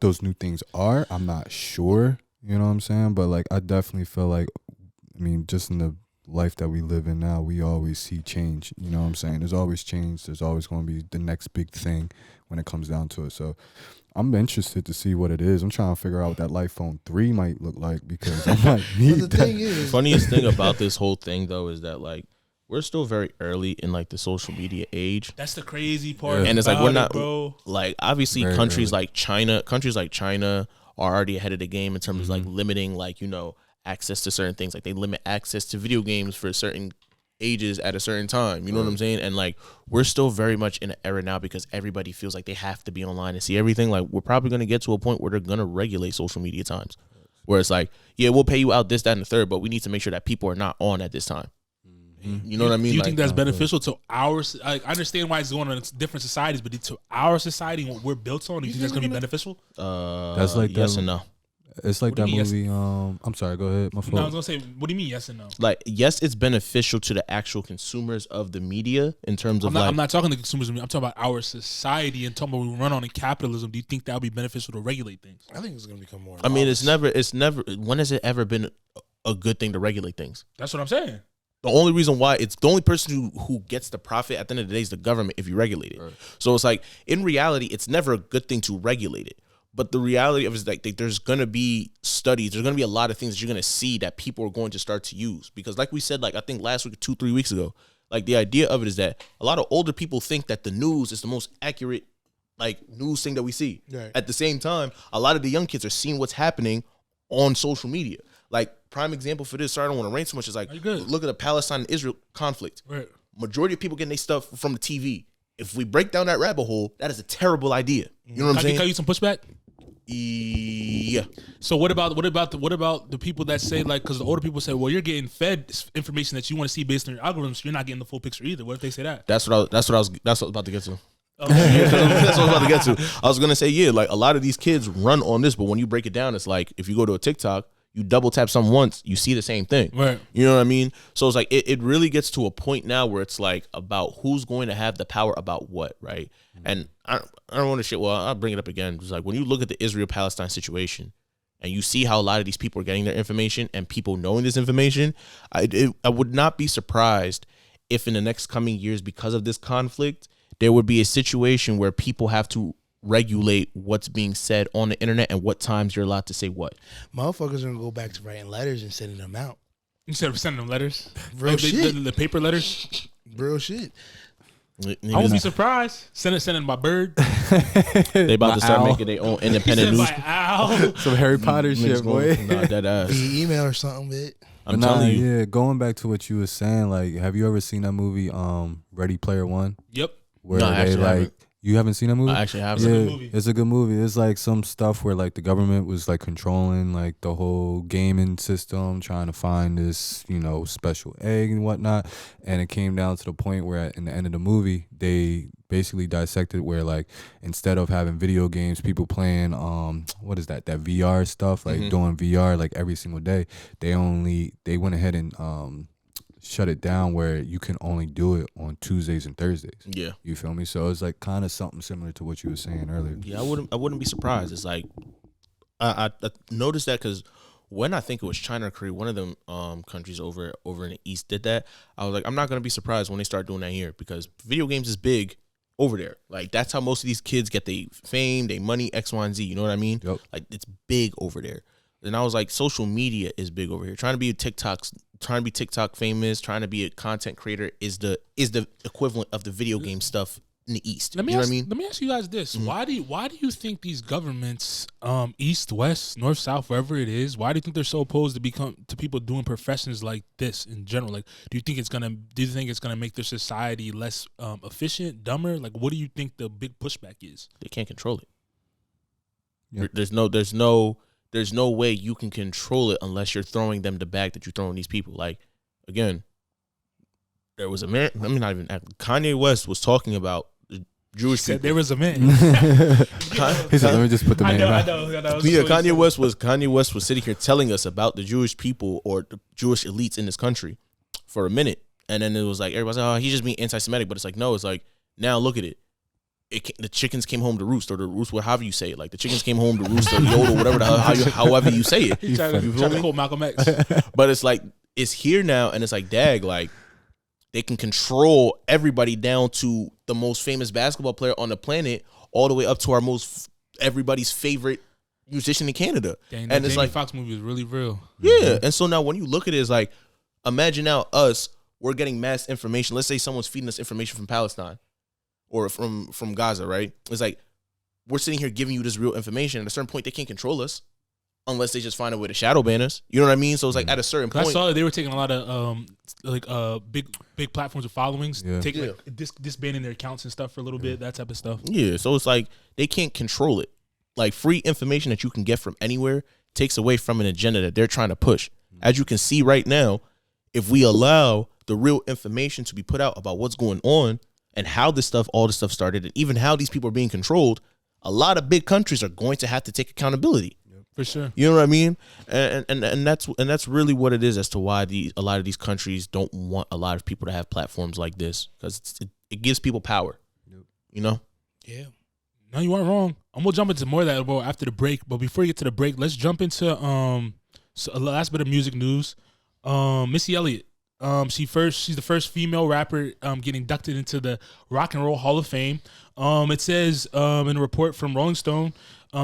those new things are, I'm not sure. You know what I'm saying, but like I definitely feel like, I mean, just in the life that we live in now, we always see change. You know what I'm saying? There's always change. There's always going to be the next big thing when it comes down to it. So I'm interested to see what it is. I'm trying to figure out what that iPhone 3 might look like because I might need the thing is, funniest thing about this whole thing though is that like we're still very early in like the social media age. That's the crazy part. And it's like we're not bro. Like obviously Very countries early. like China are already ahead of the game in terms of like limiting like, you know, access to certain things. Like they limit access to video games for certain ages at a certain time. You know what I'm saying? And like we're still very much in an era now because everybody feels like they have to be online and see everything. Like we're probably going to get to a point where they're going to regulate social media times. Where it's like, yeah, we'll pay you out this, that, and the third, but we need to make sure that people are not on at this time. You know what I mean? Do you like, think that's beneficial to our? Like, I understand why it's going on in different societies, but to our society and what we're built on, do you think that's going to be beneficial? That's like yes that, and no. It's like What do that you mean, movie. I'm sorry. Go ahead. My fault. No, I was going to say, what do you mean yes and no? Like, yes, it's beneficial to the actual consumers of the media in terms of I'm not talking to consumers. I'm talking about our society and talking about what we run on in capitalism. Do you think that would be beneficial to regulate things? I think it's gonna become more. I mean, it's never. When has it ever been a good thing to regulate things? That's what I'm saying. The only reason why it's the only person who gets the profit at the end of the day is the government if you regulate it. Right. So it's like in reality, it's never a good thing to regulate it. But the reality of it is like there's going to be studies. There's going to be a lot of things that you're going to see that people are going to start to use. Because like we said, like I think last week, 2-3 weeks ago, like the idea of it is that a lot of older people think that the news is the most accurate like news thing that we see. Right. At the same time, a lot of the young kids are seeing what's happening on social media. Like prime example for this, sorry I don't want to rain so much, is like look at the Palestine and Israel conflict. Right. Majority of people getting their stuff from the TV. If we break down that rabbit hole, that is a terrible idea. You know what I'm saying? Can I use some pushback? Yeah. So what about the people that say like, because the older people say, well, you're getting fed information that you want to see based on your algorithms, so you're not getting the full picture either. What if they say that? That's what I was about to get to. That's what I was about to get to. I was gonna say, yeah, like a lot of these kids run on this, but when you break it down, it's like if you go to a TikTok, you double tap something once, you see the same thing. Right. You know what I mean? So it's like it really gets to a point now where it's like about who's going to have the power about what, right? Mm-hmm. And I don't want to shit. Well, I'll bring it up again. It's like when you look at the Israel-Palestine situation and you see how a lot of these people are getting their information and people knowing this information, I would not be surprised if in the next coming years, because of this conflict, there would be a situation where people have to regulate what's being said on the internet and what times you're allowed to say what. Motherfuckers are gonna go back to writing letters and sending them out. Instead of sending them letters, real shit. The paper letters, real shit. I won't be surprised. Send it by bird. They about to start making their own independent news. Some Harry Potter shit, boy. Nah, that ass. Email or something, bit. I'm telling you. Yeah, going back to what you were saying, like, have you ever seen that movie, Ready Player One? Yep. Where they like. You haven't seen that movie? I actually have. Yeah, it's a good movie. It's like some stuff where like the government was like controlling like the whole gaming system, trying to find this, you know, special egg and whatnot. And it came down to the point where in the end of the movie, they basically dissected where like instead of having video games, people playing what is that VR stuff, like doing VR like every single day, they went ahead and shut it down where you can only do it on Tuesdays and Thursdays. Yeah. You feel me? So it's like kind of something similar to what you were saying earlier. Yeah, I wouldn't be surprised. It's like I noticed that because when I think it was China or Korea, one of them countries over in the East did that. I was like, I'm not gonna be surprised when they start doing that here because video games is big over there. Like that's how most of these kids get their fame, their money, X, Y, and Z. You know what I mean? Yep. Like it's big over there. And I was like, social media is big over here. Trying to be TikTok famous, trying to be a content creator is the equivalent of the video game stuff in the East. Let me you know ask, what I mean? Let me ask you guys this: Why do you think these governments, East, West, North, South, wherever it is, why do you think they're so opposed to people doing professions like this in general? Like, do you think it's gonna make their society less efficient, dumber? Like, what do you think the big pushback is? They can't control it. Yep. There's no way you can control it unless you're throwing them the bag that you're throwing these people. Like, again, there was a man. I mean, not even Kanye West was talking about the Jewish people. There was a man. He said, "Let me just put the man back." I know. Yeah, Kanye West was sitting here telling us about the Jewish people or the Jewish elites in this country for a minute, and then it was like everybody's like, "Oh, he's just being anti-Semitic," but it's like, no, it's like now look at it. The chickens came home to roost, or the roost, however you say it. Like the chickens came home to roost, or yodel, whatever however you say it. He's trying to quote Malcolm X. But it's like it's here now, and it's like, dag, like they can control everybody down to the most famous basketball player on the planet, all the way up to our everybody's favorite musician in Canada. Dang, and it's Jamie like Foxx movie is really real. Yeah, and so now when you look at it, it's like, imagine now we're getting mass information. Let's say someone's feeding us information from Palestine or from Gaza, right? It's like we're sitting here giving you this real information. At a certain point, they can't control us unless they just find a way to shadow ban us. You know what I mean? So it's like at a certain point, I saw that they were taking a lot of big platforms with followings, taking like disbanding their accounts and stuff for a little bit, that type of stuff. Yeah, so it's like they can't control it. Like free information that you can get from anywhere takes away from an agenda that they're trying to push. As you can see right now, if we allow the real information to be put out about what's going on and how all this stuff started, and even how these people are being controlled, a lot of big countries are going to have to take accountability. For sure. You know what I mean? And that's really what it is as to why a lot of these countries don't want a lot of people to have platforms like this, because it gives people power. Yep. You know? Yeah. No, you aren't wrong. I'm gonna jump into more of that after the break. But before we get to the break, let's jump into a last bit of music news. Missy Elliot. She's the first female rapper getting inducted into the Rock and Roll Hall of Fame. It says in a report from Rolling Stone,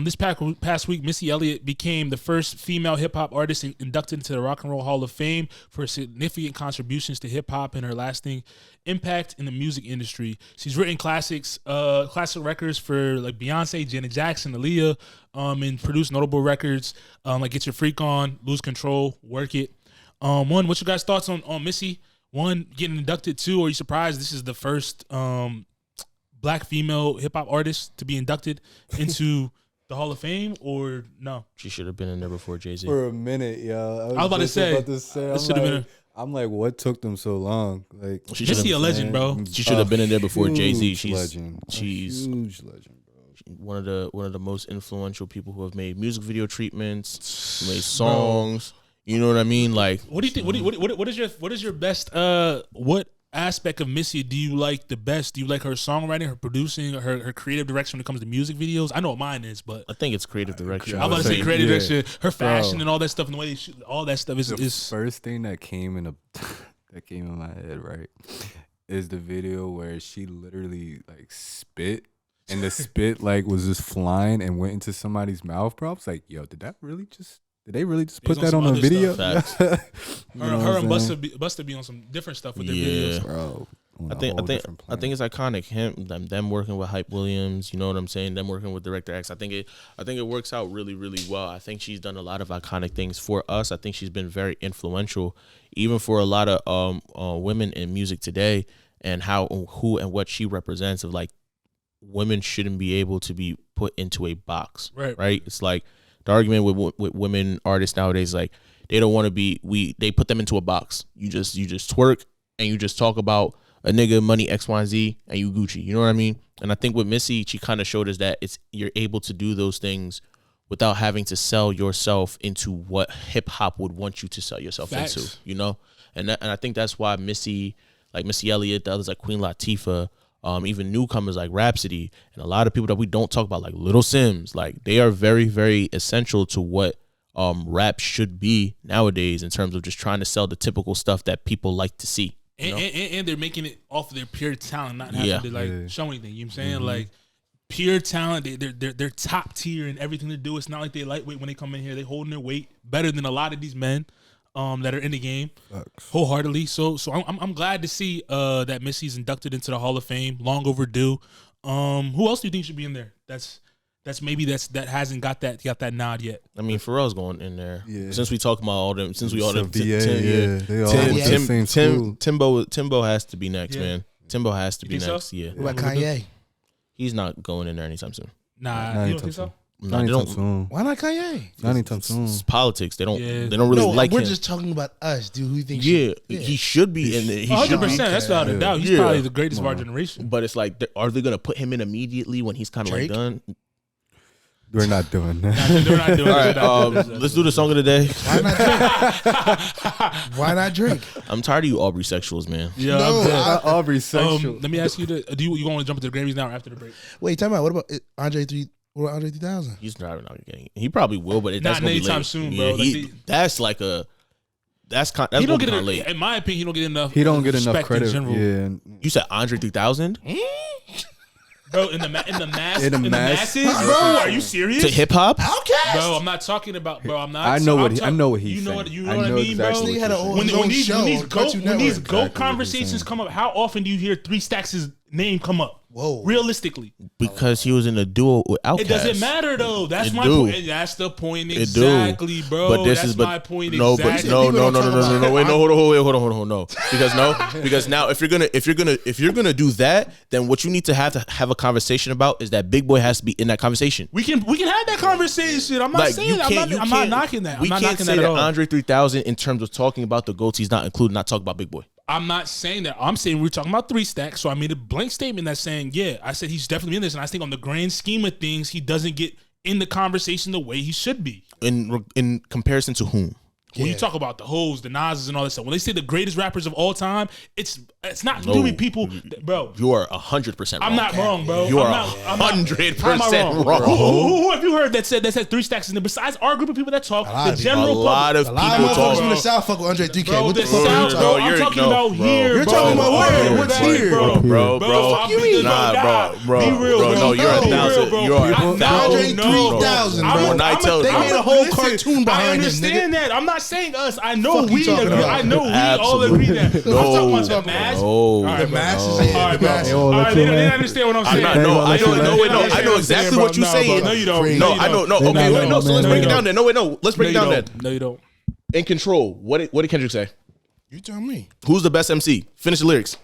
this past week, Missy Elliot became the first female hip hop artist inducted into the Rock and Roll Hall of Fame for significant contributions to hip hop and her lasting impact in the music industry. She's written classic records for like Beyonce, Janet Jackson, Aaliyah, and produced notable records like Get Your Freak On, Lose Control, Work It. What's your guys' thoughts on Missy? One, getting inducted. Two, are you surprised this is the first black female hip hop artist to be inducted into the Hall of Fame, or no? She should have been in there before Jay-Z. For a minute, yo. I was about to say, I'm like, what took them so long? Like, Missy a legend, bro. She should have been in there before Jay-Z. She's huge legend, bro. One of the most influential people who have made music video treatments, made songs. Bro. You know what I mean? Like, what do you think? What is your best? What aspect of Missy do you like the best? Do you like her songwriting, her producing, her creative direction when it comes to music videos? I know what mine is, but I think it's creative direction. I'm about to say creative direction, her fashion and all that stuff, and the way all that stuff is. The first thing that came in my head, right, is the video where she literally like spit, and the spit like was just flying and went into somebody's mouth. Bro, I was like, yo, did they really just put that on a video? Her and Busta be on some different stuff with their videos, bro. I think it's iconic. Them working with Hype Williams, you know what I'm saying? Them working with Director X. I think it works out really, really well. I think she's done a lot of iconic things for us. I think she's been very influential, even for a lot of women in music today, and who and what she represents. Of like, women shouldn't be able to be put into a box, right? It's like the argument with women artists nowadays, like they don't want to be. They put them into a box. You just twerk and you just talk about a nigga, money, X, Y, and Z, and you Gucci. You know what I mean? And I think with Missy, she kind of showed us that you're able to do those things without having to sell yourself into what hip hop would want you to sell yourself into. You know, and I think that's why Missy, like Missy Elliot, the others like Queen Latifah, even newcomers like Rhapsody, and a lot of people that we don't talk about, like Little Sims, like they are very, very essential to what rap should be nowadays in terms of just trying to sell the typical stuff that people like to see. And they're making it off of their pure talent, not having to show anything. You know what I'm saying? Mm-hmm. Like pure talent, they're top tier in everything they do. It's not like they lightweight when they come in here. They holding their weight better than a lot of these men. that are in the game Facts. wholeheartedly. So I'm glad to see that Missy's inducted into the Hall of Fame. Long overdue. Who else do you think should be in there? That hasn't got that nod yet. I mean, Pharrell's going in there. Yeah. Since we talk about all them, since we all them, They all went to the same school. Timbo has to be next, man. Timbo has to be think next. so? Yeah. What about Kanye? He's not going in there anytime soon. Nah, you don't think so? No, they don't. Soon. Why not Kanye? Not anytime soon. It's politics. They don't. Yeah. They don't really No, like we're him. just talking about us, dude. Who you think? Yeah, he should be in there. He should 100%. be. That's without a doubt. He's Yeah. probably the greatest of our generation. But it's like, are they gonna put him in immediately when he's kind of like Drake? done? We're not doing that. They're not doing All right, that. let's do the song of the day. Why not Drake? Why not Drake? I'm tired of you Aubrey sexuals, man. Yeah, No, I'm dead. Aubrey sexual. Let me ask you: Do you want to jump into the Grammys now or after the break? Wait, time out. What about Andre 3000? He's probably not getting. He probably will, but that's Not gonna be anytime late. soon, Yeah, bro. Like that's like a. That's He gonna don't be get kinda enough. late. In my opinion, he don't get enough. He don't get enough respect credit. in general. Yeah. You said Andre 3000 Bro, in the masses, Huh? bro. Are you serious? to hip hop. Outcast. Bro, I'm not talking about. Bro, I'm not. I know I'm what he- I talking- know what he's You know saying. what you I know what I know mean, exactly bro. what He had a you're whole saying. When these show on Cartoon GOAT Network. Exactly what conversations you're saying. come up, how often do you hear Three Stacks' name come up? Whoa. Realistically, Because he was in a duo with Outkast. it doesn't matter though. That's It my do. point. That's the point It do. exactly, bro. But this That's is my point no, exactly. but no, People don't talk about wait, no, hold on, no. Because now if you're gonna do that, then what you need to have a conversation about is that Big Boy has to be in that conversation. We can have that conversation. I'm not Like, saying that. I'm not knocking that. We I'm not can't knocking say that that at all. Andre 3000 in terms of talking about the GOATs, he's not included, not talking about Big Boy. I'm not saying that. I'm saying we're talking about Three Stacks. So I made a blank statement that's saying, yeah, I said he's definitely in this. And I think on the grand scheme of things, he doesn't get in the conversation the way he should be. In comparison to whom? When you talk about the Hoes, the Nas's, and all that stuff, when they say the greatest rappers of all time, it's not too many people, bro. You are 100% wrong. I'm not wrong, bro. You are I'm not- 100% wrong. Who have you heard that said Three Stacks in there? Besides our group of people that talk, the A general lot public. of A lot of people motherfuckers talk. from the South fuck with Andre 3K. Bro, What the the fuck are you South, talking bro. about? I'm talking no, about bro. here. You're bro. talking about where? Bro, What's bro, here? bro? Bro, I'll be nah, bro. Be real, bro. No, you're Be 1,000. real, bro. You're I- 1,000. Andre no, 3000, I'm bro. a- When I I'm a- tell- They I'm made a- a whole listen, cartoon behind I him, understand nigga. that. I'm not saying us. I know Fuck you we talking agree. about? I know we all Absolutely. agree that. I'm talking about the mass. No. All right, The bro. masses, All yeah, right, the bro. masses. All right, they don't understand what I'm I'm saying. not. They No, gonna I let you don't. let No, you wait, no. I know exactly what you're saying. No, you don't. No, I know. No, They okay, not wait, no. So letting let's them break it know. down then. No, wait, no. Let's break it down then. No, you don't. In Control, what did Kendrick say? You tell me. Who's the best MC? Finish the lyrics.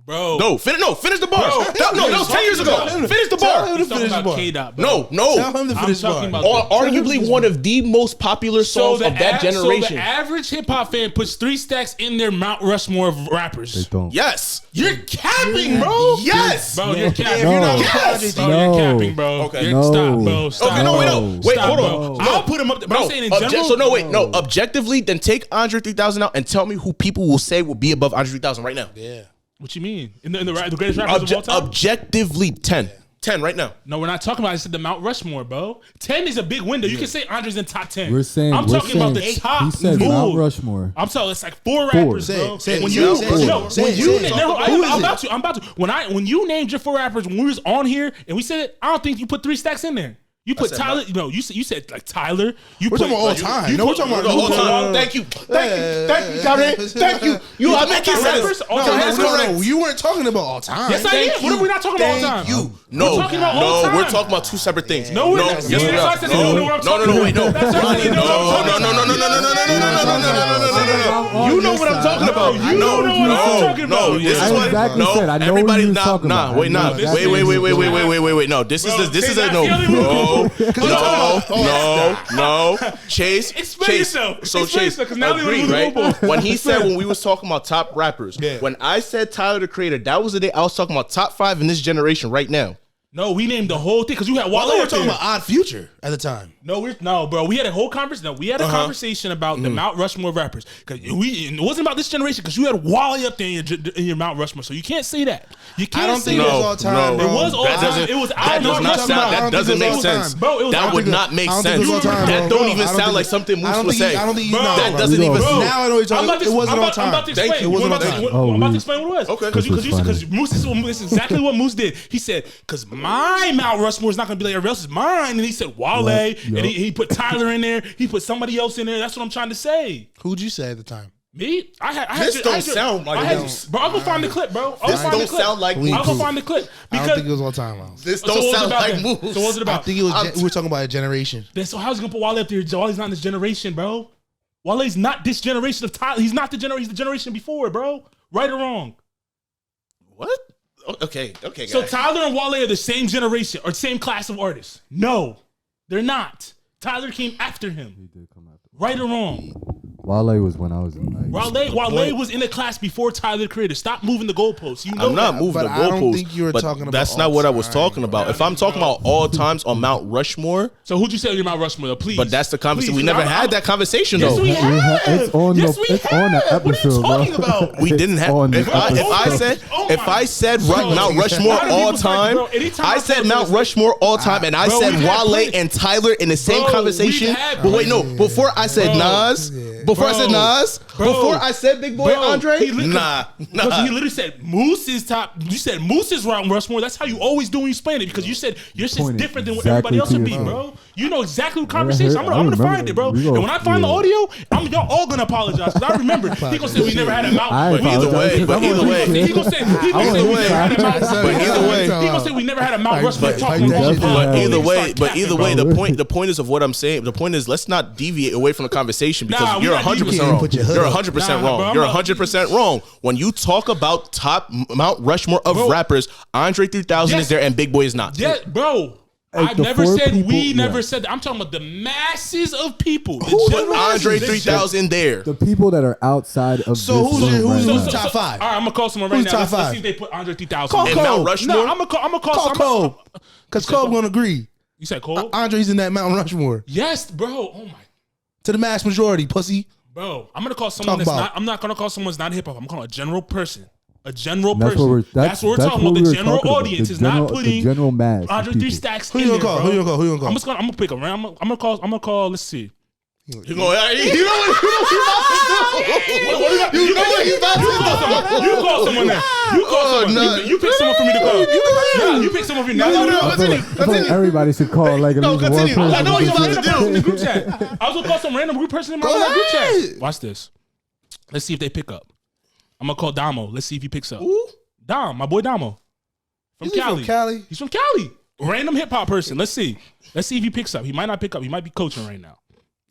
Bro. No, finish the bars. No, that was 10 years ago. Finish the bar. He's talking Finish the about bar. K-Dot, bro. No. Tell him to I'm finish talking bar. about Arguably one of the most popular songs of that generation. So the average hip hop fan puts Three Stacks in their Mount Rushmore of They rappers. don't. Yes. You're capping, bro. Yes. Bro, you're capping. No. You're not Yes. bro, No. you're capping, bro. Okay. You're, No. Stop, bro. Stop. Okay, no, wait, no. Wait, Stop, hold bro. on. I'll put him up there. But I'm saying in general. So no. Objectively, then take Andre 3000 out and tell me who people will say will be above Andre 3000 right now. Yeah. What you mean? In the greatest rappers of all time? Objectively, 10. 10 right now. No, we're not talking about. I said the Mount Rushmore, bro. 10 is a big window. You can say Andre's in top 10. We're saying. I'm we're talking about the saying- top. He said Move. Mount Rushmore. I'm telling. It's like four rappers, Say bro. it, say it, When say you, it, say it, no, say when it, you, say it. no, Who is I'm it? about to. When you named your four rappers when we was on here and we said it, I don't think you put Three Stacks in there. You put said Tyler. No, you said like Tyler. You We're put, talking about all like, time. you No, we're put- talking about All new time. time. Thank you, Karen. Thank you. You are making rappers? sense. All time. That's correct. You weren't talking about all time. Yes, I am. What are we not talking about all time? Thank you. No, We're talking about all time. we're talking about two separate things. No, we're not. yes, Yes, we that's are. why I said you don't know what I'm talking No, wait, no. about. That's why I said you don't know what I'm talking about. You know what I'm talking about. You don't know what I'm talking about. This I is what. exactly No, said. I know everybody. what you was talking Nah, about. wait, I know nah. exactly Wait. what you No, this is Bro, this is say a that. no. Chase. Explain yourself. So Explain Chase, yourself, 'cause now they agree, don't right? know. When he said when we was talking about top rappers, Yeah. when I said Tyler the Creator, that was the day I was talking about top 5 in this generation right now. No, we named the whole thing because you had I Wale. thought we were up talking there. about Odd Future at the time. No, bro. We had a whole conversation. No, we had a conversation about the Mount Rushmore rappers. Cause it wasn't about this generation. Because you had Wale up there in your Mount Rushmore. So you can't say that. You can't I don't say think it that. was all time. No. bro. It was all That time. doesn't- It was. That does not sound. That doesn't make sense. Bro, it was. That would not make I don't think sense. it was all time, That bro. don't even I don't sound think- like something I Moose don't would think- say. I don't think you Bro, know. That bro. doesn't even. Bro. Now I know what you're talking about. It wasn't all I'm time. about to Thank explain. you. It wasn't I'm about all to- time. I'm about to explain what it was. Okay. Because This was funny. Moose, this is exactly what Moose did. He said, because my Mount Rushmore is not gonna be like everybody else's. Mine. And he said Wale, Right. and he put Tyler in there. He put somebody else in there. That's what I'm trying to say. Who'd you say at the time? Me? This don't sound like it. Bro, I'll go find the clip, bro. This don't sound like We I'll go cool. find the clip. I don't think it was all time outs. This So don't what was it sound about like then? moves. So what was it I about? think it was. We were talking about a generation. So how's he gonna put Wale up there? Wale's not in this generation, bro. Wale's not this generation of Tyler. He's not the generation. He's the generation before, bro. Right or wrong? What? Okay, guys. So Tyler and Wale are the same generation or same class of artists? No, they're not. Tyler came after him. He did come after. Right or wrong? Wale was when I was in like. Wale was in the class before Tyler created. Stop moving the goalposts. You know I'm not that. moving but the I don't goalposts. think you were but talking about that's all not what I was time, talking about. If I'm talking about all times on Mount Rushmore, So who'd you say on your Mount Rushmore, though? Please. but that's the conversation. Please, We never I'm- had that conversation Yes, though. we have. It's on Yes, the. we It's on the have. What are you episode, talking bro. about? We didn't It's have. on the If I episode. said Oh if my- I said Bro, Mount Rushmore a lot of all people's like, time, bro, anytime I I said talk Mount to this- Rushmore all time, and I Bro, said we've had Wale plenty- and Tyler in the same Bro, conversation. we've had But wait, no. plenty- Before I said Bro. Nas, before I said Bro. Nas, Bro. before I said Big Boy Bro, Andre, he lit- nah. Because he literally said Moose is top. You said Moose is Mount Rushmore. That's how you always do when you explain it. Because you said your shit's pointed different than what exactly everybody else to would be, yourself. bro. You know exactly what conversation. I'm gonna remember. find it, bro. We And go- when I find the yeah. audio, y'all all gonna apologize. Because I remember he gonna say we never had a Mount. I But either way, apologize, but 'cause I'm either on way. his he gonna say we on never his had a Mount. But either way- he gonna say we never had a Mount Rushmore. but talk you on definitely the pod. have. But either Niggas way, start capping, the bro. the point is of what I'm saying. The point is, let's not deviate away from the conversation because Nah, we you're not 100% deviating. wrong. Put your hood You're up. 100% Nah, wrong. bro, I'm You're not- 100% wrong. When you talk about top Mount Rushmore of Bro. rappers, Andre 3000 is Yes. there and Big Boy is not. Yeah, bro. Like I've the never four said people- we never yeah. said that. I'm talking about the masses of people. The Who- general Andre masses. 3000 there. The people that are outside of So this who's room your- who's right your now. top five? All right, I'm gonna call someone right Who's now. top Let's five? see if they put Andre 3000. Call And Cole. Mount Rushmore. No, I'm gonna call. Call Cole. Because Cole gonna agree. You said Cole? Andre's in that Mount Rushmore. Yes, bro. Oh my, To the mass majority, pussy. bro. I'm gonna call someone Talk that's about. not. I'm not gonna call someone that's not hip hop. I'm calling a general person. A general That's person. what we're. That's what we're talking about. we The were general talking about. audience The is not general- putting the general mass. of Andre 3 people. stacks Who in you gonna there, call? bro. Who you gonna call? Who you gonna call? I'm gonna pick a random. I'm gonna call. Let's see. You know what he about to do? You know what he about to do? You call someone there. You call someone. no. You pick someone for me to call. Nah, you pick someone for me. No, I feel like everybody should call like at No, least one continue. person. I know what you're about to do. In the group chat. I was gonna call some random group person in my Go group chat. ahead. Watch this. Let's see if they pick up. I'm gonna call Damo. Let's see if he picks up. Who? Dom, my boy Damo. From Is he Cali. from Cali? He's from Cali. Random hip hop person. Let's see. Let's see if he picks up. He might not pick up. He might be coaching right now.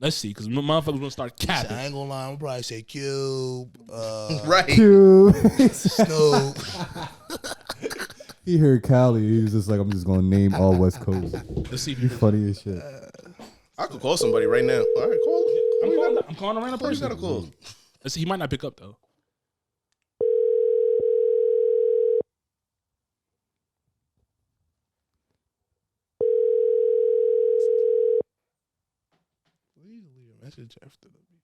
Let's see, because motherfuckers gonna start I capping. ain't gonna lie. I'm gonna probably say Cube, Right. Cute. Snoop. He heard Cali. He was just like, I'm just gonna name all West Coast. Let's see if he. Funny as shit. I could call somebody right now. All right, call him. I'm calling a random You person. gotta call. Let's see. He might not pick up though. Message after the beat.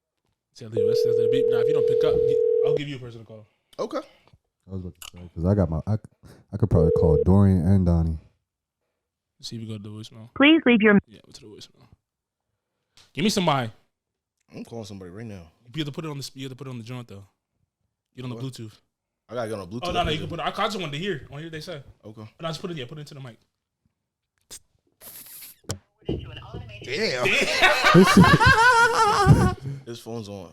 Say, Leo, let's the beat. Now, if you don't pick up, I'll give you a person to call. Okay. I was about to say because I got my. I could probably call Dorian and Donnie. Let's see if we go to the voicemail. Please leave your Yeah, to the voicemail. Give me somebody. I'm calling somebody right now. You have to put it on the. You have to put it on the joint though. Get on the What? Bluetooth. I gotta get on Bluetooth. Oh no, you can put it. I just wanted to hear. I want to hear what they say. Okay. And I just put it. Yeah, put it into the mic. Damn. His phone's on.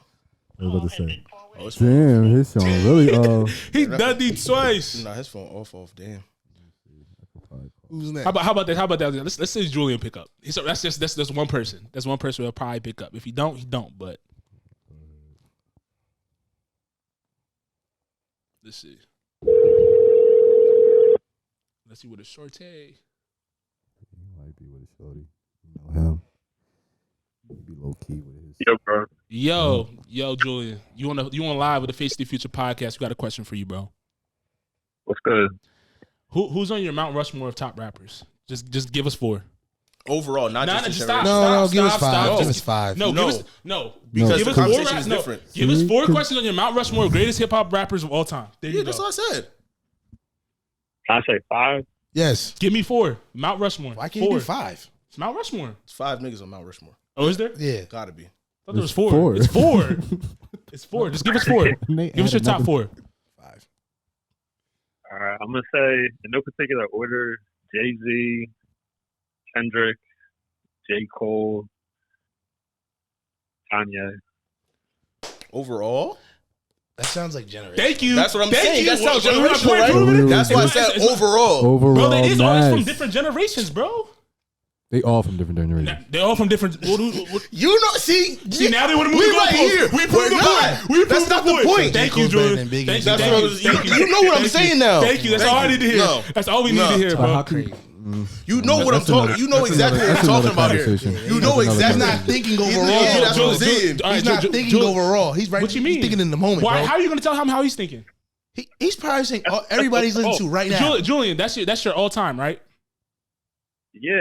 I was about to say. Oh, his Damn, his song really. He done it twice. Nah, his phone off. Damn. Who's next? How about that? How about that? Let's say Julian pick up. So that's one person. That's one person will probably pick up. If he don't, he don't. But let's see. Let's see what a shorty. He might be with a shorty. You know him. He be low key with his. Yo, bro. Yo, Julian. You want live with the Face of the Future podcast? We got a question for you, bro. What's good? Who's on your Mount Rushmore of top rappers? Just give us 4. Overall, not Nah, just just generation. No, give us stop, five. stop. Give us five. No, No. give us no. Because give the us 4 conversation rap- is no, different. Give us See? 4 questions on your Mount Rushmore of greatest hip hop rappers of all time. There Yeah, you that's go. what I said. Can I say 5? Yes. Give me 4. Mount Rushmore. Why can't you 4. do five? It's Mount Rushmore. It's 5 niggas on Mount Rushmore. Oh, is there? Yeah. Gotta be. I thought there was It's 4. 4. It's 4. It's 4. Just give us 4. They Give us your added top another- 4. Five. All right. I'm going to say, in no particular order, Jay-Z, Kendrick, J. Cole, Kanye. Overall, That sounds like generation. Thank you. that's what I'm Thank saying. you. That sounds What- what- generational, what- right? what- That's why I said overall. Overall, Bro, it is always from nice. different generations, bro. They all from different generations. They're all from different. You know, see, Now they want to move we the right goalposts. here. We proved We're the not. point. We proved That's not the point. Thank you, Cole's better Julian. than Biggie. Thank you. That's Thank what I you. was- Thank you know what I'm Thank saying you. now. Thank you. That's all I need to hear. No. That's all we need to hear, But how bro. can You know what I'm talking. You know exactly what we're talking about here. You know He's exactly. not thinking overall. Yeah, that's what I'm saying. All right, He's not Ju- thinking Ju- overall. He's right. What you mean? He's thinking in the moment. Why? Bro. How are you going to tell him how he's thinking? He's probably saying everybody's listening to right now. Julian, that's your all time, right? Yeah.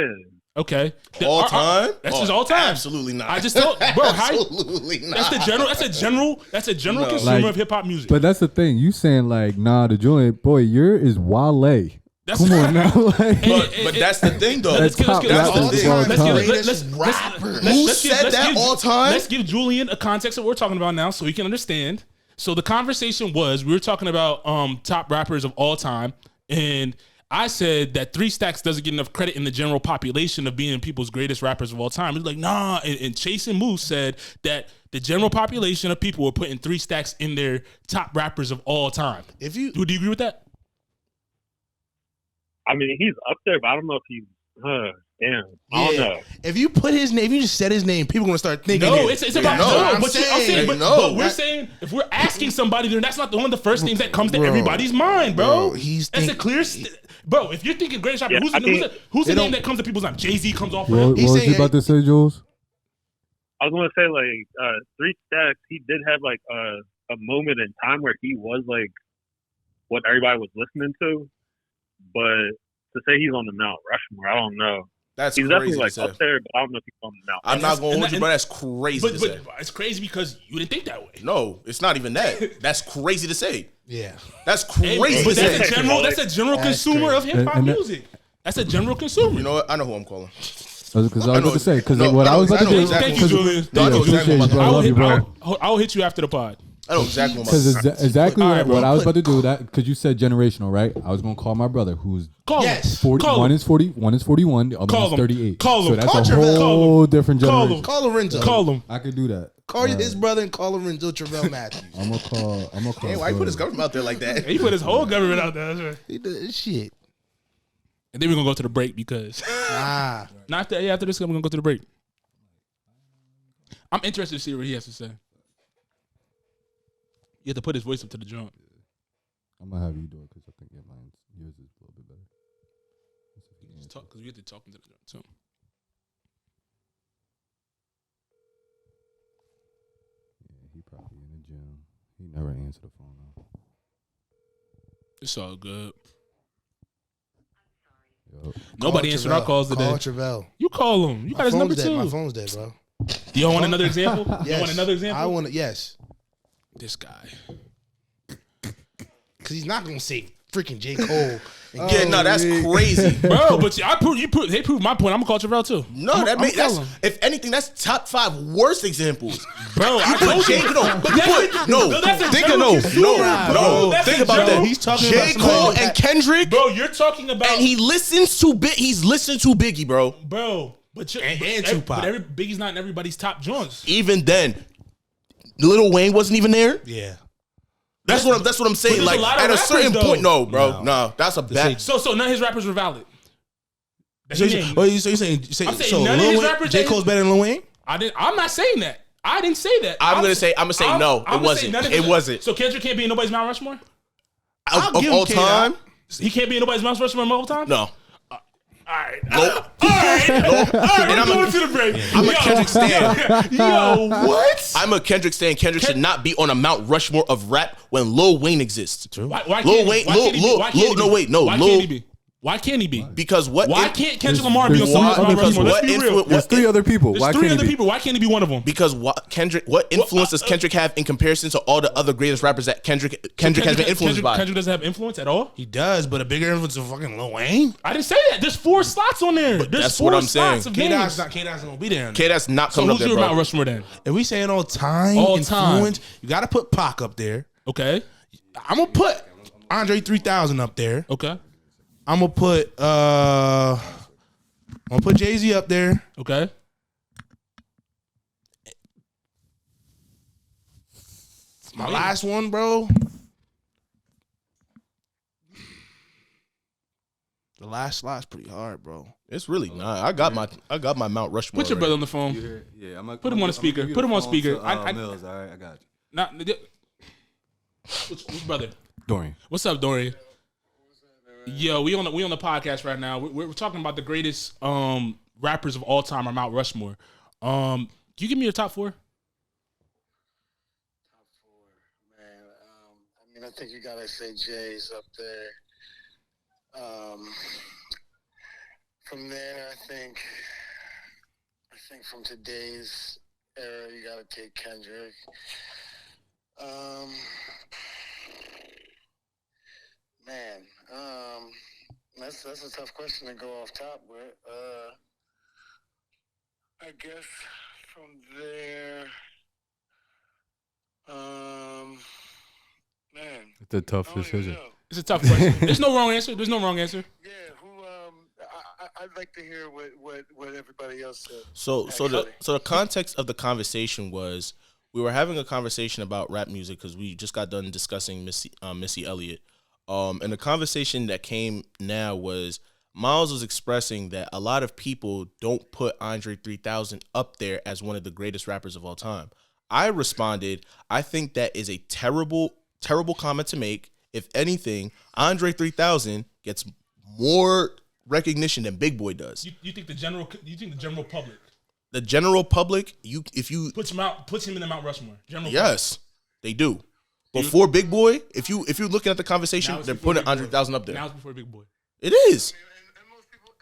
Okay. All time? That's his all time. Absolutely not. I just told, bro. How? Absolutely not. That's the general. That's a general No. consumer Like, of hip hop music. But that's the thing. You saying like, nah, the Julian boy, your is Wale. That's Come on now, like, But that's the thing, though. Let's top give- let's- rappers let's- of all let's give- time. Who said that all time? Let's give Julian a context of what we're talking about now, so he can understand. So the conversation was we were talking about top rappers of all time, and I said that 3 Stacks doesn't get enough credit in the general population of being people's greatest rappers of all time. He's like, nah. And Chase and Moose said that the general population of people were putting 3 Stacks in their top rappers of all time. If you Do you agree with that? I mean, he's up there, but I don't know if he's. Damn. I don't know. if you put his name, if you just said his name, people are gonna start thinking. No, it's about No, no, I'm but saying. but we're saying if we're asking somebody, then that's not one of the first names that comes to Bro. everybody's mind, bro. Bro, he's that's a think- clear. Bro, if you're thinking greatest rapper, Yeah, who's I the mean, name that comes to people's mind? Jay-Z comes off for what him. what He's was saying- you about to say, Jules? I was gonna say like 3 Stacks. He did have like a moment in time where he was like what everybody was listening to, but to say he's on the Mount Rushmore, I don't know. That's He's crazy definitely to like say. up there, but I don't know if he's on the Mount. I'm not going to and hold you, that- bro. That's crazy to say. But it's crazy because you didn't think that way. No, it's not even that. That's crazy to say. Yeah, That's Hey, crazy to but say. that's a general That's consumer of crazy. hip hop And that- music. That's a general consumer. You know what? I know who I'm calling. Because I was about to say, because No, what I I know was about to do, exactly Thank you, Julian. No, I yeah, know exactly appreciate you, what bro. I I'm love you, about. bro. I'll hit you after the pod. I know exactly what I'm Because about. exactly All right, bro. what I was about to do, that because you said generational, right? I was gonna call my brother, who's Call Yes. him. 40. Call One him. is 40. One is 41. The other Call one's him. 38. Call him. So that's Call a Travell. whole different Call generation. him. call Lorenzo. Call him. I could do that. Call his brother and call Lorenzo Travell Matthews. I'm gonna call. Hey, why you put his government out there like that? He put his whole government out there. That's right. He did shit. And then we're gonna go to the break because Ah, after this, we're gonna go to the break. I'm interested to see what he has to say. You have to put his voice up to the joint. I'm gonna have you do it because I think yours is a little bit better. Just talk because we have to talk into the joint too. Yeah, he probably in the gym. He never answered the phone though. It's all good. Yo. Nobody answered our calls today. Call Travell. You call him. You got his My number phone's dead. My too. phone's dead, bro. Do you want another example? Yes. You want another example? I want to. Yes, This guy. because he's not gonna say freaking J. Cole. Yeah, no, that's crazy. Bro, but they proved my point. I'm gonna call Travell too. No, that's call him. if anything, that's top 5 worst examples. Bro, I You put told J. you. No, But you that's put a- no. that's a Think of general no, consumer, no, bro. no. That's Think a about general- that. He's talking J. about somebody Cole that- and Kendrick, Bro, you're talking about and he listens to He's listened to Biggie, bro. bro, but you're, And but Tupac. Biggie's not in everybody's top joints. Even then, Lil Wayne wasn't even there. Yeah. That's what I'm saying. there's Like a lot of at a rappers, certain though. point, no, bro, no, that's a bad. So none of his rappers were valid. That's So your you name. you're saying I'm saying so none of Lil his Wayne, rappers J. that- Cole's better than Lil Wayne? I'm not saying that. I didn't say that. I'm gonna say no, I'm it gonna wasn't. say none of It his- wasn't. So Kendrick can't be in nobody's Mount Rushmore. I'll Of give all him time, He can't be in nobody's Mount Rushmore all time. no. All right. Nope. All right. And We're going to the break. I'm a Kendrick stan. Yo, what? I'm a Kendrick stan. Kendrick should not be on a Mount Rushmore of rap when Lil Wayne exists. Why Lil can't Wayne, he? Why can't he be? Lil, Why can't he be? no, wait, no, Why Lil, can't he be? Why can't he be? because what? Why if- can't Kendrick Lamar be on there's someone's three Mount other Rushmore? people. Let's be real. There's 3 other people. There's Why 3 can't other he be? people. Why can't he be one of them? Because what influence does Kendrick have in comparison to all the other greatest rappers that Kendrick has been influenced by? Kendrick doesn't have influence at all. He does, but a bigger influence than fucking Lil Wayne. I didn't say that. There's 4 slots on there. There's that's 4 what I'm saying. slots of K-Dot's names. not gonna be there. Okay, that's not So coming up who's there, your Mount bro. Rushmore then? If we saying all time All time. influence, you gotta put Pac up there. Okay. I'm gonna put Andre 3000 up there. Okay. I'm gonna put Jay-Z up there. Okay. My last one, bro. The last slot's pretty hard, bro. It's really not. I got my Mount Rushmore. Put your brother on the phone. Yeah, I'm Put him on the speaker. Put him on speaker. Mills, all right, I got you. Not which brother? Dorian. What's up, Dorian? Yo, we on the podcast right now. We're talking about the greatest rappers of all time, or Mount Rushmore. Can you give me your top 4? Top 4, man. I mean, I think you gotta say Jay's up there. From there, I think from today's era, you gotta take Kendrick. Man, that's a tough question to go off top with. I guess from there, man, It's a tough I don't even decision. know. It's a tough question. There's no wrong answer. There's no wrong answer. Yeah, I'd like to hear what everybody else said. So actually. the context of the conversation was we were having a conversation about rap music because we just got done discussing Missy Elliot. And the conversation that came now was Miles was expressing that a lot of people don't put Andre 3000 up there as one of the greatest rappers of all time. I responded, I think that is a terrible, terrible comment to make. If anything, Andre 3000 gets more recognition than Big Boy does. You think the general public? The general public, if you puts him in the Mount Rushmore. Yes, they do. Before Big Boy, if you're looking at the conversation, they're putting Andre 3000 up there. Now it's before Big Boy. It is. And most people would,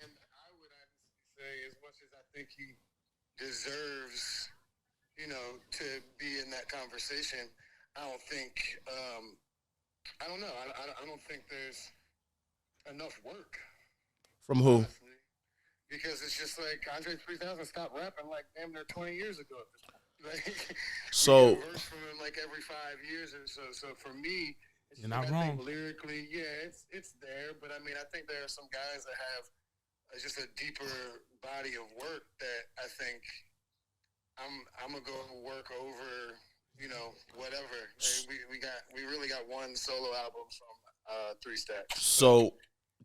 and I would honestly say, as much as I think he deserves, to be in that conversation, I don't think, I don't know. I don't think there's enough work. From who? Honestly. Because it's just like Andre 3000 stopped rapping like damn near 20 years ago. Like, So you get a verse from him like every 5 years or so. So for me, it's You're just not like, I wrong. think lyrically, yeah, it's there. But I mean, I think there are some guys that have just a deeper body of work that I think I'm gonna go work over. Whatever. We really got one solo album from 3 Stacks. So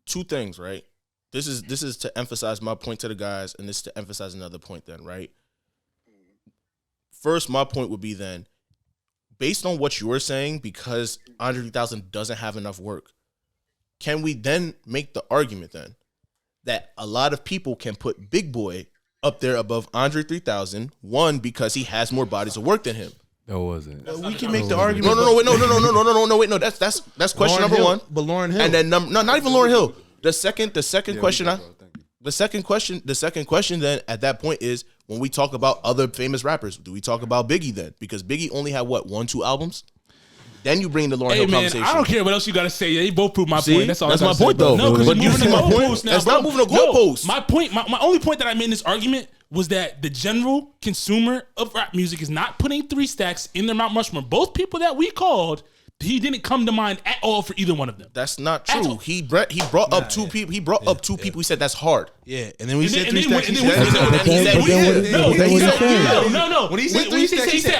2 things, right? This is to emphasize my point to the guys, and this is to emphasize another point then, right? First, my point would be then, based on what you're saying, because Andre 3000 doesn't have enough work, can we then make the argument then that a lot of people can put Big Boy up there above Andre 3000, one, because he has more bodies of work than him? That wasn't. We can make the argument. No, that's question number 1. But Lauryn Hill. And then not even Lauryn Hill. The second question Thank you. the second question then at that point is, when we talk about other famous rappers, do we talk about Biggie then? Because Biggie only had 1, 2 albums. Then you bring the Lauryn Hill conversation. I don't care what else you gotta say. They both prove my See? point. That's all. That's I my gotta point, say, bro. though. No, because But you're you moving see the my point? goalposts now. That's bro. not moving the No, goalposts. my point, my only point that I made in this argument was that the general consumer of rap music is not putting 3 Stacks in their Mount Rushmore. Both people that we called, he didn't come to mind at all for either one of them. That's not At true. all. He brought up 2 people. He brought up 2 people. He said that's hard. Yeah, and then we said And 3 then- Stacks. and He then- said- and then- He said- No, saying? When he said 3 Stacks, he said,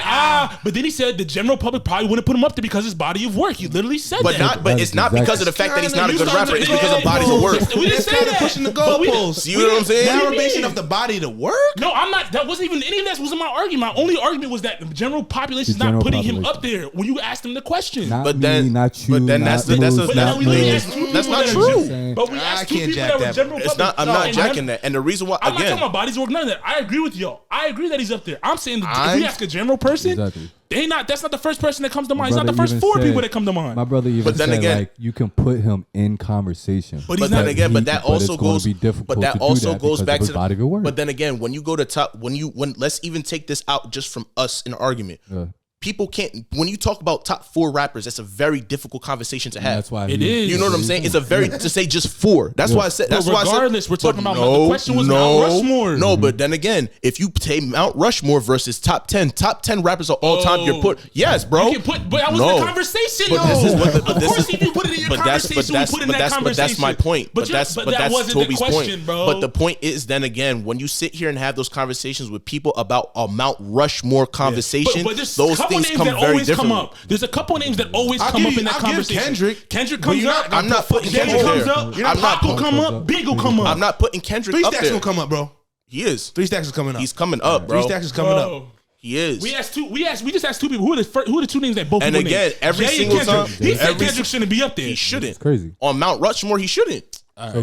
but then he said the general public probably wouldn't put him up there because of his body of work. He literally said But that. it's not because of the fact that he's not a good rapper. It's because of bodies of work. We didn't That's say kind of that. pushing the But we- goalposts. You know what I'm saying? What do you Derivation mean? of the body to work. No, I'm not. That wasn't even any of that. Wasn't my argument. My only argument was that the general population is The not general putting him population. up there when you asked him the question. Not But me, then- not you, but then not that's a- Moose, But then not we only Mills. asked 2 people That's not that are true. general- But we I asked 2 can't people jack that were that. general It's public. not. I'm not and jacking that. And the reason why, I'm not talking again, about bodies of work, none of that. I agree with y'all. I agree that he's up there. I'm saying that if I'm- we ask a general person, Exactly. that's not the first person that comes to mind. He's not brother the first even 4 said- people that come to mind. My brother even But then said again- like you can put him in conversation. But But he's then not. again, but that it's also gonna goes. be difficult But that to do also that goes because back of to his body of work. But then again, when you go to top, when let's even take this out just from us in an argument. people can't. When you talk about top 4 rappers, that's a very difficult conversation to have. That's why It is. You know what I'm saying? It's a very to say just 4. That's why I said. That's why I said. Regardless, we're talking about the question was Mount Rushmore. No, but then again, if you take Mount Rushmore versus top 10 rappers of all time, you're put. Yes, bro. You can put, but that was the conversation. But this is what the, of course, if you put it in your conversation, we put in that conversation. But that's my point. But that's Toby's question, point. bro. But the point is, then again, when you sit here and have those conversations with people about a Mount Rushmore conversation, but there's those a couple things names come that very always differently. come up. There's a couple names that always come up in that conversation. Kendrick comes up. I'm not putting Kendrick Kendrick comes there. up. Pop will come up. Big will come up. I'm not putting Kendrick 3 up Stacks there. will come up, bro. He is. 3 Stacks is coming up. He's coming up, bro. 3 Stacks is coming up. He is. We just asked 2 people. Who are the 2 names that both? And people again, named? every Jay single and Kendrick. time, He said every Kendrick shouldn't be up there. He shouldn't. It's crazy. On Mount Rushmore, he shouldn't. So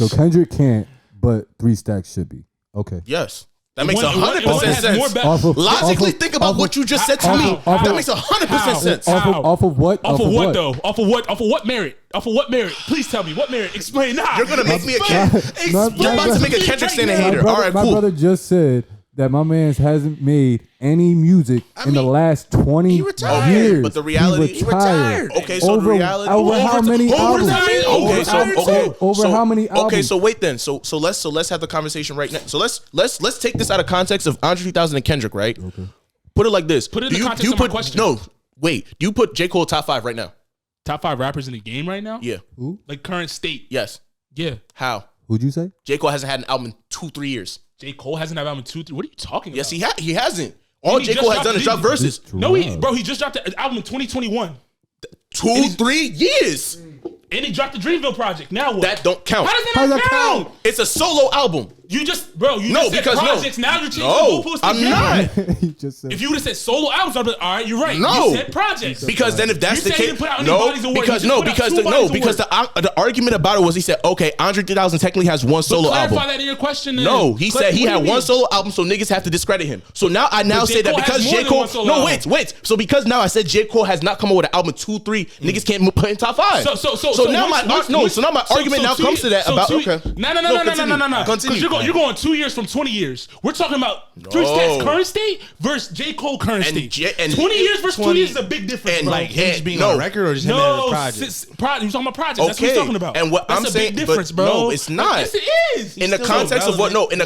Kendrick can't, but 3 Stacks should be. Okay. Yes. That makes One 100% sense. Logically, think about what you just said to me. That makes 100% sense. Off of what? Off of what though? Off of what merit? Off of what merit? Please tell me what merit. Explain now. You're gonna make me a Kendrick. You're about to make a Kendrick standing hater. All right, My cool. brother just said that my man hasn't made any music in the last 20 years. But the reality, he retired. Okay, so the reality over how many albums? Over how many albums? Okay, so wait then. So let's have the conversation right now. So let's take this out of context of Andre 3000 and Kendrick, right? Okay. Put it like this. Put it in the context of my question. No, wait. Do you put J. Cole top 5 right now? Top 5 rappers in the game right now? Yeah. Who? Like current state? Yes. Yeah. How? Who'd you say? J. Cole hasn't had an album in 2-3 years. J. Cole hasn't had an album in 2-3. What are you talking about? Yes, he hasn't. All J. Cole has done is drop verses. No, he just dropped an album in 2021. 2-3 years. And he dropped the Dreamville project. Now what? That don't count. How does that not count? It's a solo album. You just said projects. Now you're changing the goalposts. I'm not. He just said. If you would have said solo albums, I'd be like, all right, you're right. No. You said projects. Because then if that's the case, because the argument about it was he said, okay, Andre 3000 technically has one solo album. Clarify that in your question. Then. No, he said he had one solo album, so niggas have to discredit him. So now I say that because J. Cole. No, wait. So because now I said J. Cole has not come up with an album 2-3, niggas can't put in top 5. So now my argument now comes to that about okay. No. Continue. Because you're going 2 years from 20 years. We're talking about 3 Stacks current state versus J. Cole current state. 20 years versus 20 years is a big difference, and bro. like him just being on record or just him having a project? You're talking about projects. That's what he's talking about. And what that's I'm a saying, big difference, bro. No, it's not. Yes, it is. In the context of what? No, in the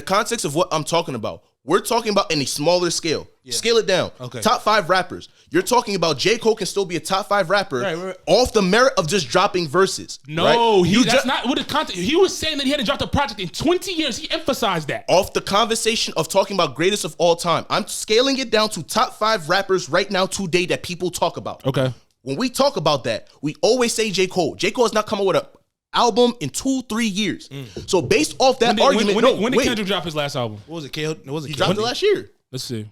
context of what I'm talking about. We're talking about in a smaller scale. Yeah. Scale it down. Okay. Top 5 rappers. You're talking about J. Cole can still be a top 5 rapper off the merit of just dropping verses. No, that's not what the context. He was saying that he hadn't dropped a project in 20 years. He emphasized that. Off the conversation of talking about greatest of all time. I'm scaling it down to top 5 rappers right now today that people talk about. Okay. When we talk about that, we always say J. Cole. J. Cole has not come up with an album in 2-3 years. So based off that argument, when did Kendrick drop his last album? What was it? He dropped it last year. Let's see.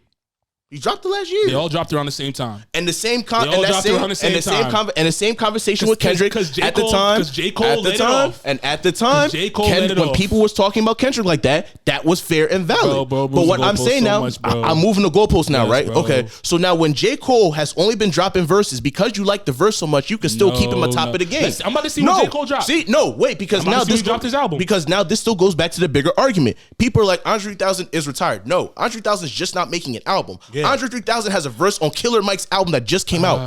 He dropped it last year. They all dropped around the same time. And the same conversation with Kendrick at the time. Because J. Cole let it off. And at the time, when people was talking about Kendrick like that, that was fair and valid. Bro, but what I'm saying now, I'm moving the goalposts now, right? Bro. Okay. So now when J. Cole has only been dropping verses, because you like the verse so much, you can still keep him atop of the game. I'm about to see what J. Cole dropped. Because now this dropped his album. Because now this still goes back to the bigger argument. People are like, Andre 3000 is retired. No, Andre 3000 is just not making an album. Yeah. Andre 3000 has a verse on Killer Mike's album that just came out.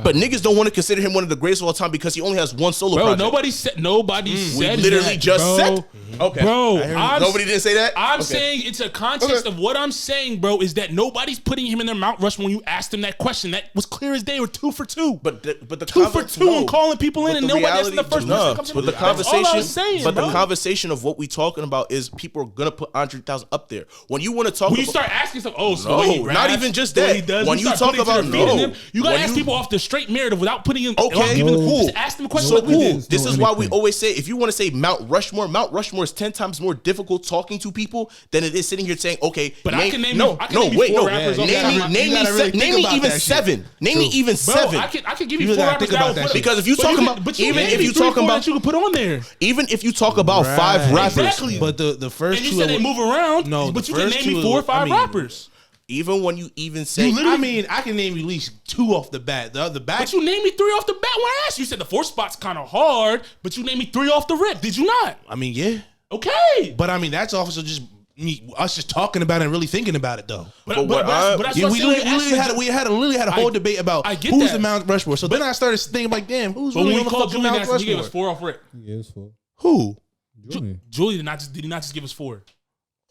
But niggas don't want to consider him one of the greatest of all time because he only has one solo project. Nobody said we literally just said. Okay. Bro, nobody didn't say that? I'm saying it's a context of what I'm saying, bro, is that nobody's putting him in their Mount Rushmore when you asked him that question. That was clear as day. We're 2 for 2. But the 2 for 2 and calling people in and nobody asking the first person that comes in. But the conversation, the conversation of what we talking about is people are gonna put Andre 3000 up there. When you want to talk, when you start asking stuff, not even just that. When you talk about you gotta ask people off the straight merit of without putting in. Okay, cool. Just ask them a question. So cool. This is why we always say if you want to say Mount Rushmore is 10 times more difficult talking to people than it is sitting here saying, okay, but I can name rappers. Name me even 7. Name me even 7. I can give you 4 rappers because if you talking about even if you talking about you can put on there, even if you talk about 5 rappers, exactly. But the first and you two said they move around. No, but you can name me 4 or 5 rappers. Even when you even say, you literally I can name you at least 2 off the bat. The other back, but you named me 3 off the bat. When I asked you, said the 4th spot's kind of hard, but you named me 3 off the rip. Did you not? I mean, yeah. Okay, but I mean that's also just us just talking about it and really thinking about it though. But that's Yeah, what we I'm saying. literally had a whole debate about I get who's that. the Mount Rushmore. So then I started thinking like, damn, who's But really when on we the called fucking Julian, Mount he gave us Rushmore? 4 off rip. Yes, for Who? Julian. Julian did he not just give us 4?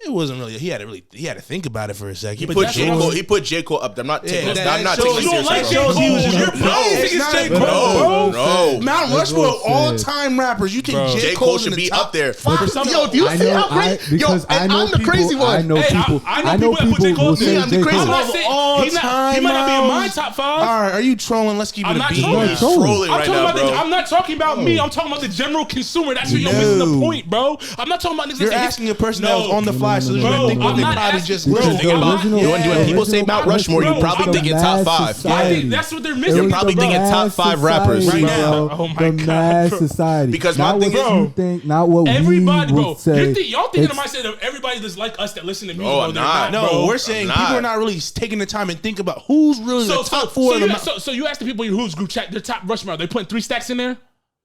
It wasn't really. He had to think about it for a second. He But put that's J. what Cole. I'm- He put J. Cole up there. I'm not taking. that I'm not shows taking You don't like seriously. J. Cole? He was your No, it's J. Cole. No. Mount That's Rushmore, what I'm all saying. time rappers. You think Bro. J. J. Cole Cole's in should the be top up there. For some, Yo, do you I see know, how great? because Yo, I know I'm the people, crazy one. I know Hey, people. I know people that put J. Cole will in say there. I'm the J. crazy I'm Cole. not one. saying All he time might not be in my Miles. top 5. All right, are you trolling? Let's keep it I'm a not beat. trolling. He's trolling I'm right talking now, about bro. I'm not talking about me. I'm talking about the general consumer. That's where you're missing the No. point, bro. I'm not talking about niggas. You're that say asking a person that was on the fly, so they're Bro, gonna think I'm they not probably asking- just bro, Just think I'm about not- when yeah. people say Mount Rushmore, you Bro, probably I'm thinking top 5. That's what they're missing. You're probably thinking top 5 rappers right now. Oh my the God, mass bro. society. Because not my thing what is- you think, not what Everybody, we bro. would say. Y'all thinking It's- of mindset of everybody that's like us that listen to music. No, bro, I'm they're not. No, bro. we're saying I'm people not. are not really taking the time and think about who's really the top 4 of the Mount. So you ask the people in who's group chat, their top Rushmore. They putting 3 stacks in there.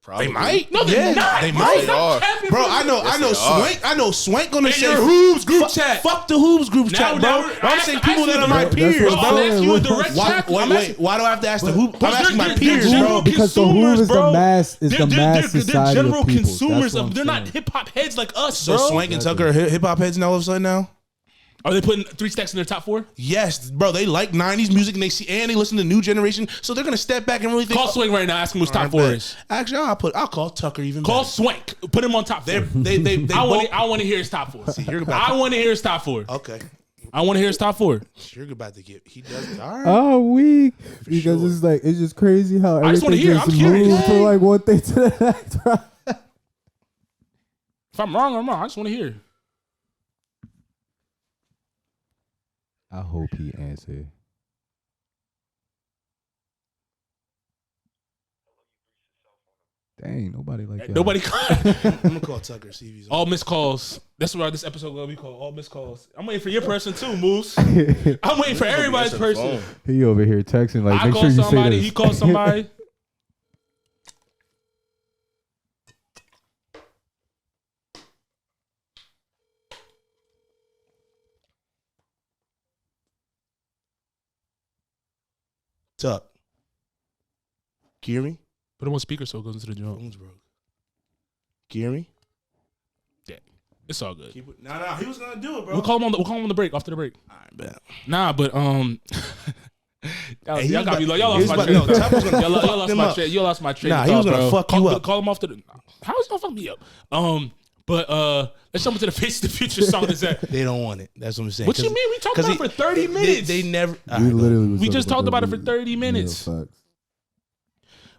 Probably. They might. No, they're not. They bro. might. Stop They are. capping, Bro, I know they are. Swank. I know Swank gonna In say your Hoobs group fuck, chat. Fuck the Hoobs group Now- chat, now bro. we're- I'm I saying ask- people I that ask are you my the- peers, that's Bro, what I'm bro. asking you a direct Why, chat. wait, I'm wait. asking- Why do I have to ask the hoop? I'm Because asking my they're peers, general bro. Because the consumers, Hoovers, the bro. mass is the mass They're society of general people. consumers. That's what I'm They're not saying. hip hop heads like us, So bro. Swank and Tucker are hip hop heads now all of a sudden now? Are they putting 3 stacks in their top 4? Yes, bro. They like 90s music and they listen to new generation, so they're gonna step back and really think. Call Swank right now. Ask him who's All right, top 4 bet. is. Actually, I'll call Tucker even. Call better. Swank. Put him on top 4. They I both- want to hear his top 4. you're about I want to hear his top 4. Okay, I want to hear his top 4. you're about to get. He does. All right. Oh, weak. Because sure. it's like it's just crazy how I just wanna everything hear. just I'm curious. moves from like one thing to the next. Right? If I'm wrong, I'm wrong. I just want to hear. I hope he answered. Dang, nobody like that. Nobody. I'm gonna call Tucker. See if he's. All missed calls. That's why this episode gonna be called All Missed Calls. I'm waiting for your person too, Moose. I'm waiting for everybody's person. He over here texting like, I make call sure you somebody. say this. He calls somebody. Tuck. Can you hear me? Put him on speaker so it goes into the joint. Phone's broke. Can you hear me? It's all good. Nah. He was gonna do it, bro. We'll call him on the break after the break. All right, bet. Nah, but Hey, he y'all was got me. about- Y'all he lost was my about- train no, of thought. Tuck was gonna Y'all fuck lost them my up. train. You lost my train. Nah, of he was thought, gonna bro. fuck you up. Call him off the. How is he gonna fuck me up? But let's jump into the Face of the Future song. Is that? They don't want it. That's what I'm saying. What you mean? We talked about it for 30 They, minutes. they never. All We right, literally was We talking just talked about it for that. 30 minutes. Yeah, facts.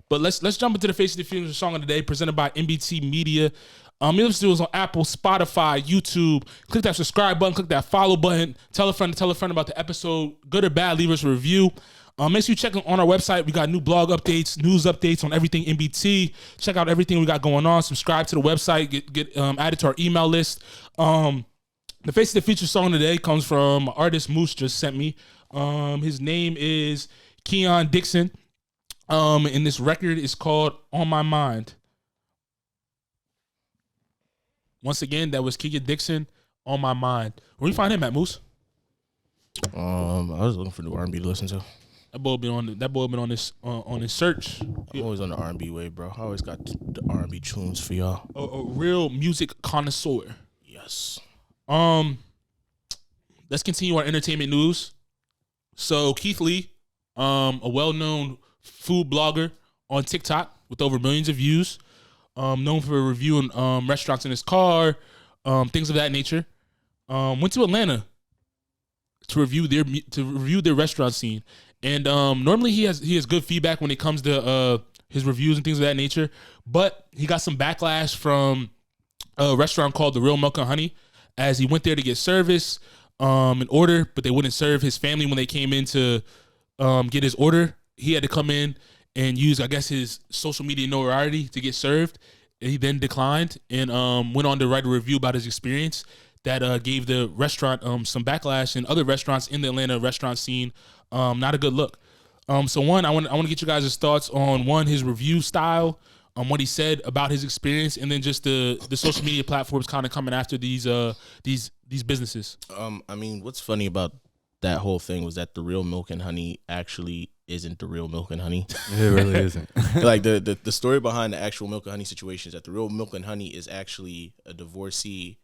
But let's jump into the Face of the Future song of the day, presented by NBT Media. You listen to us on Apple, Spotify, YouTube. Click that subscribe button, click that follow button. Tell a friend about the episode. Good or bad, leave us a review. Make sure you check on our website. We got new blog updates, news updates on everything NBT. Check out everything we got going on. Subscribe to the website. Get added to our email list. The Face of the Future song today comes from an artist Moose just sent me. His name is Keon Dixon. And this record is called On My Mind. Once again, that was KeKe Dixon, On My Mind. Where you find him at, Moose? I was looking for new R&B to listen to. That boy been on his search. I'm always on the R&B wave, bro. I always got the R&B tunes for y'all. A real music connoisseur. Yes. Let's continue our entertainment news. So Keith Lee, a well-known food blogger on TikTok with over millions of views, known for reviewing restaurants in his car, things of that nature, went to Atlanta to review their restaurant scene. And normally he has good feedback when it comes to his reviews and things of that nature. But he got some backlash from a restaurant called The Real Milk and Honey, as he went there to get service and order, but they wouldn't serve his family when they came in to get his order. He had to come in and use, I guess, his social media notoriety to get served. He then declined and went on to write a review about his experience that gave the restaurant some backlash, and other restaurants in the Atlanta restaurant scene not a good look. So one, I want to get you guys' thoughts on his review style, what he said about his experience, and then just the social media platforms kind of coming after these businesses? I mean, what's funny about that whole thing was that the real Milk and Honey actually isn't the real Milk and Honey. It really isn't. Like the story behind the actual Milk and Honey situation is that the real Milk and Honey is actually a divorcee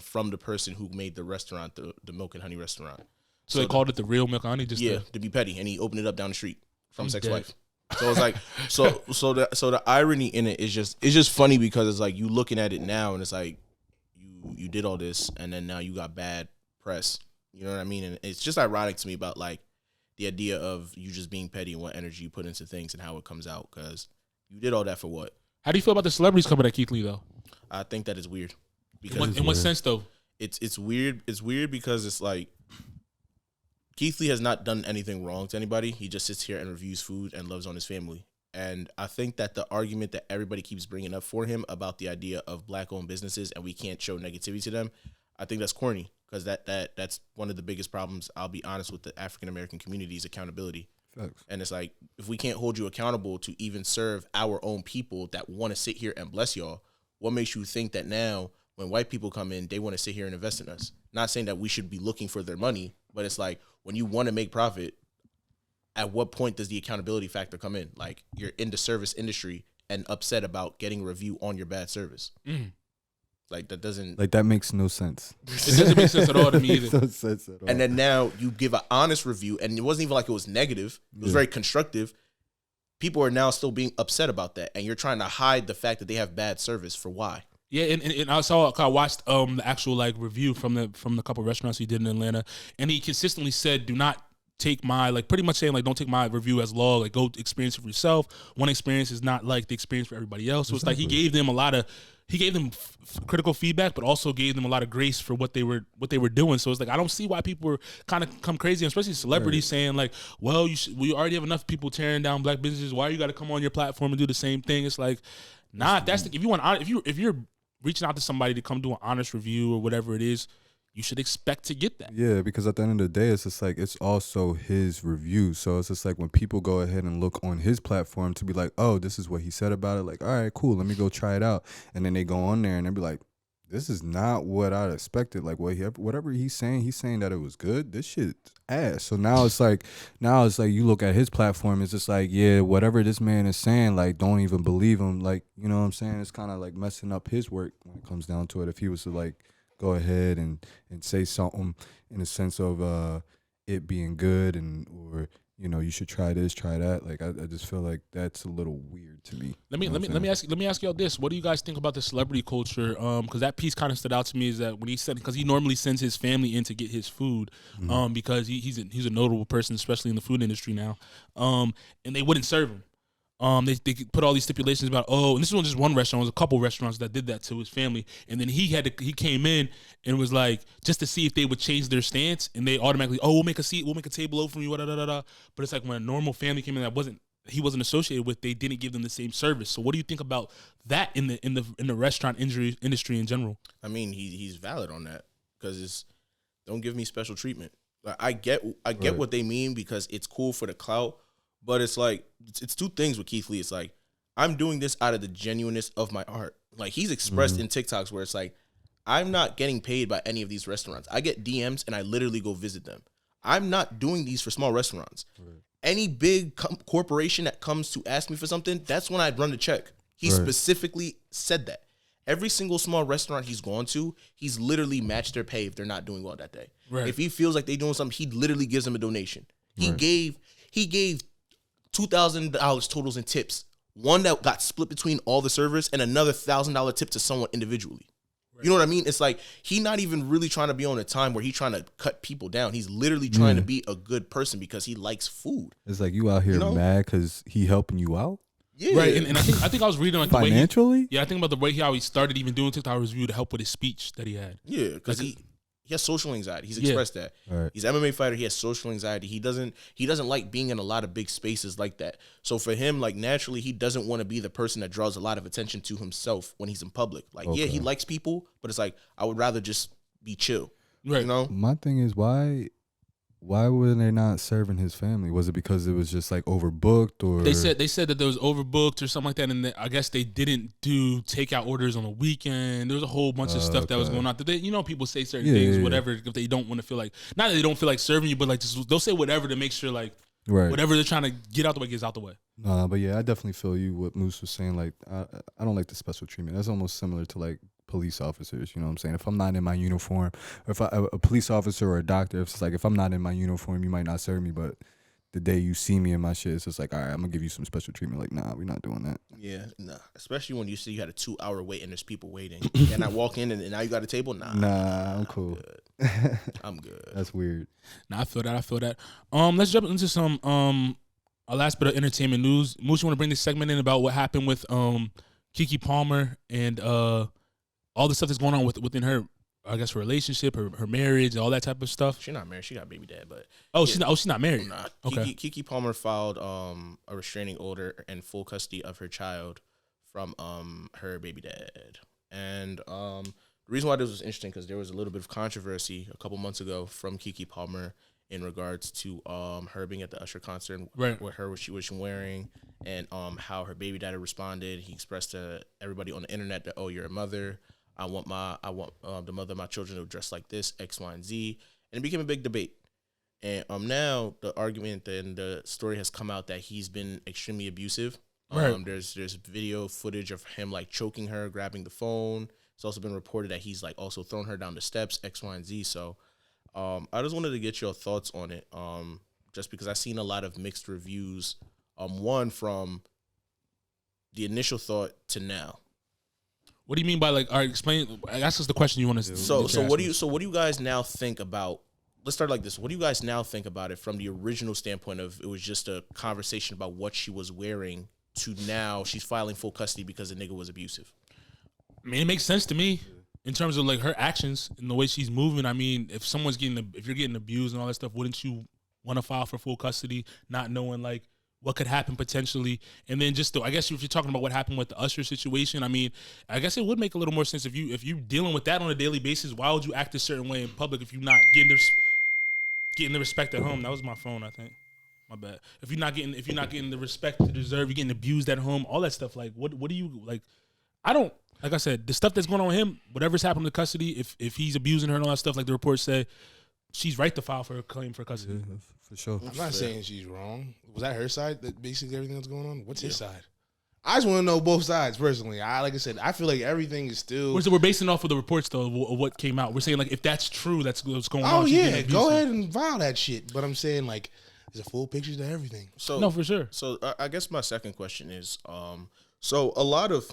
from the person who made the restaurant, the Milk and Honey restaurant. So they called it the real Milk and Honey, just to be petty, and he opened it up down the street from his ex-wife. Dead. So it's like, so the irony in it is just funny because it's like you looking at it now and it's like you did all this and then now you got bad press. You know what I mean? And it's just ironic to me about like the idea of you just being petty and what energy you put into things and how it comes out, because you did all that for what? How do you feel about the celebrities coming at KeKe though? I think that is weird. Because In what sense though? It's weird. It's weird because it's like KeKe has not done anything wrong to anybody. He just sits here and reviews food and loves on his family. And I think that the argument that everybody keeps bringing up for him about the idea of black-owned businesses and we can't show negativity to them, I think that's corny, because that's one of the biggest problems, I'll be honest, with the African-American community is accountability. Facts. And it's like, if we can't hold you accountable to even serve our own people that want to sit here and bless y'all, what makes you think that now when white people come in, they want to sit here and invest in us? Not saying that we should be looking for their money, but it's like, when you want to make profit, at what point does the accountability factor come in? Like, you're in the service industry and upset about getting a review on your bad service. Like, that doesn't... Like, that makes no sense. It doesn't make sense at all to me either. No sense at all. And then now you give an honest review, and it wasn't even like it was negative. It was very constructive. People are now still being upset about that, and you're trying to hide the fact that they have bad service for why. Yeah, and I watched the actual like review from the couple of restaurants he did in Atlanta, and he consistently said, "Do not take my pretty much saying don't take my review as law. Like, go experience it for yourself. One experience is not like the experience for everybody else." So it's like he gave them critical feedback, but also gave them a lot of grace for what they were doing. So it's like I don't see why people were kind of come crazy, especially celebrities saying like, "Well, we already have enough people tearing down black businesses. Why you got to come on your platform and do the same thing?" It's like, nah. If you're reaching out to somebody to come do an honest review or whatever it is, you should expect to get that. Yeah, because at the end of the day, it's just like it's also his review. So it's just like when people go ahead and look on his platform to be like, oh, this is what he said about it. Like, all right, cool, let me go try it out. And then they go on there and they be like, this is not what I expected. Like, whatever he's saying that it was good. This shit's ass. So now it's like you look at his platform, it's just like, yeah, whatever this man is saying, like, don't even believe him. Like, you know what I'm saying? It's kind of like messing up his work when it comes down to it. If he was to like go ahead and say something in a sense of it being good or you should try this, try that. Like I just feel like that's a little weird to me. Let me ask y'all this: what do you guys think about the celebrity culture? Because that piece kind of stood out to me is that when he said, because he normally sends his family in to get his food, because he's a notable person, especially in the food industry now, and they wouldn't serve him. They put all these stipulations about, and this wasn't just one restaurant, it was a couple restaurants that did that to his family. And then he came in and was like, just to see if they would change their stance, and they automatically, we'll make a seat, we'll make a table over for you, da da da. But it's like when a normal family came in that he wasn't associated with, they didn't give them the same service. So what do you think about that in the restaurant industry in general? I mean, he's valid on that, because it's don't give me special treatment. Like, I get what they mean, because it's cool for the clout. But it's like, it's two things with KeKe. It's like, I'm doing this out of the genuineness of my art. Like, he's expressed in TikToks where it's like, I'm not getting paid by any of these restaurants. I get DMs and I literally go visit them. I'm not doing these for small restaurants. Right. Any big corporation that comes to ask me for something, that's when I'd run the check. He specifically said that. Every single small restaurant he's gone to, he's literally matched their pay if they're not doing well that day. Right. If he feels like they're doing something, he literally gives them a donation. He gave $2,000 totals in tips. One that got split between all the servers, and another $1,000 tip to someone individually. Right. You know what I mean? It's like he not even really trying to be on a time where he's trying to cut people down. He's literally trying to be a good person because he likes food. It's like you out here mad because he helping you out. Yeah. Right, and I think I was reading like financially. I think about the way how he started even doing TikTok review to help with his speech that he had. Yeah, because he has social anxiety. He's expressed that. Right. He's an MMA fighter. He has social anxiety. He doesn't like being in a lot of big spaces like that. So for him, like, naturally, he doesn't want to be the person that draws a lot of attention to himself when he's in public. Like, he likes people, but it's like, I would rather just be chill. Right. You know? My thing is, why why were they not serving his family? Was it because it was just like overbooked, or They said that there was overbooked or something like that, and I guess they didn't do takeout orders on the weekend. There was a whole bunch of stuff that was going on. People say certain things, whatever, if they don't want to feel like, not that they don't feel like serving you, but like just, they'll say whatever to make sure like whatever they're trying to get out the way gets out the way. But yeah, I definitely feel you. What Moose was saying, like I don't like the special treatment. That's almost similar to like police officers. You know what I'm saying? If I'm not in my uniform, or if a police officer or a doctor, if it's like if I'm not in my uniform, you might not serve me, but the day you see me in my shit, it's just like, all right, I'm gonna give you some special treatment. Like, nah, we're not doing that. Yeah, nah. Especially when you see you had a 2-hour wait and there's people waiting, and I walk in and now you got a table. Nah, I'm cool. I'm good. That's weird. Nah, I feel that. Let's jump into some our last bit of entertainment news. Moose, you want to bring this segment in about what happened with KeKe Palmer and all the stuff that's going on within her, I guess, relationship, her marriage, all that type of stuff. She's not married. She got a baby dad, but she's not married. Nah. Okay. KeKe Palmer filed a restraining order and full custody of her child from her baby dad. And the reason why this was interesting, because there was a little bit of controversy a couple months ago from KeKe Palmer in regards to her being at the Usher concert, with her what she was wearing, and how her baby daddy responded. He expressed to everybody on the internet that, oh, you're a mother. I want the mother of my children to dress like this, X, Y, and Z. And it became a big debate. And now the argument and the story has come out that he's been extremely abusive. There's video footage of him like choking her, grabbing the phone. It's also been reported that he's like also thrown her down the steps, X, Y, and Z. So I just wanted to get your thoughts on it, just because I've seen a lot of mixed reviews. One from the initial thought to now. What do you mean by like? All right, explain. Ask us the question you want to. So what do you guys now think about? Let's start like this. What do you guys now think about it from the original standpoint of it was just a conversation about what she was wearing to now she's filing full custody because the nigga was abusive? I mean, it makes sense to me in terms of like her actions and the way she's moving. I mean, if you're getting abused and all that stuff, wouldn't you want to file for full custody, not knowing like what could happen potentially? And then just I guess if you're talking about what happened with the Usher situation, I mean, I guess it would make a little more sense if you're dealing with that on a daily basis. Why would you act a certain way in public if you're not getting the respect at home? That was my phone, I think. My bad. If you're not getting the respect to deserve, you're getting abused at home, all that stuff. Like, what do you like? I don't. Like I said, the stuff that's going on with him, whatever's happened to custody, if he's abusing her and all that stuff, like the reports say, she's right to file for a claim for custody. Yeah, for sure. I'm not saying she's wrong. Was that her side? That basically everything that's going on. What's his side? I just want to know both sides personally. Like I said, I feel like everything is still. We're basing it off of the reports though of what came out. We're saying like if that's true, that's what's going on. Oh yeah, go ahead and file that shit. But I'm saying like there's a full picture to everything. So no, for sure. So I guess my second question is, so a lot of.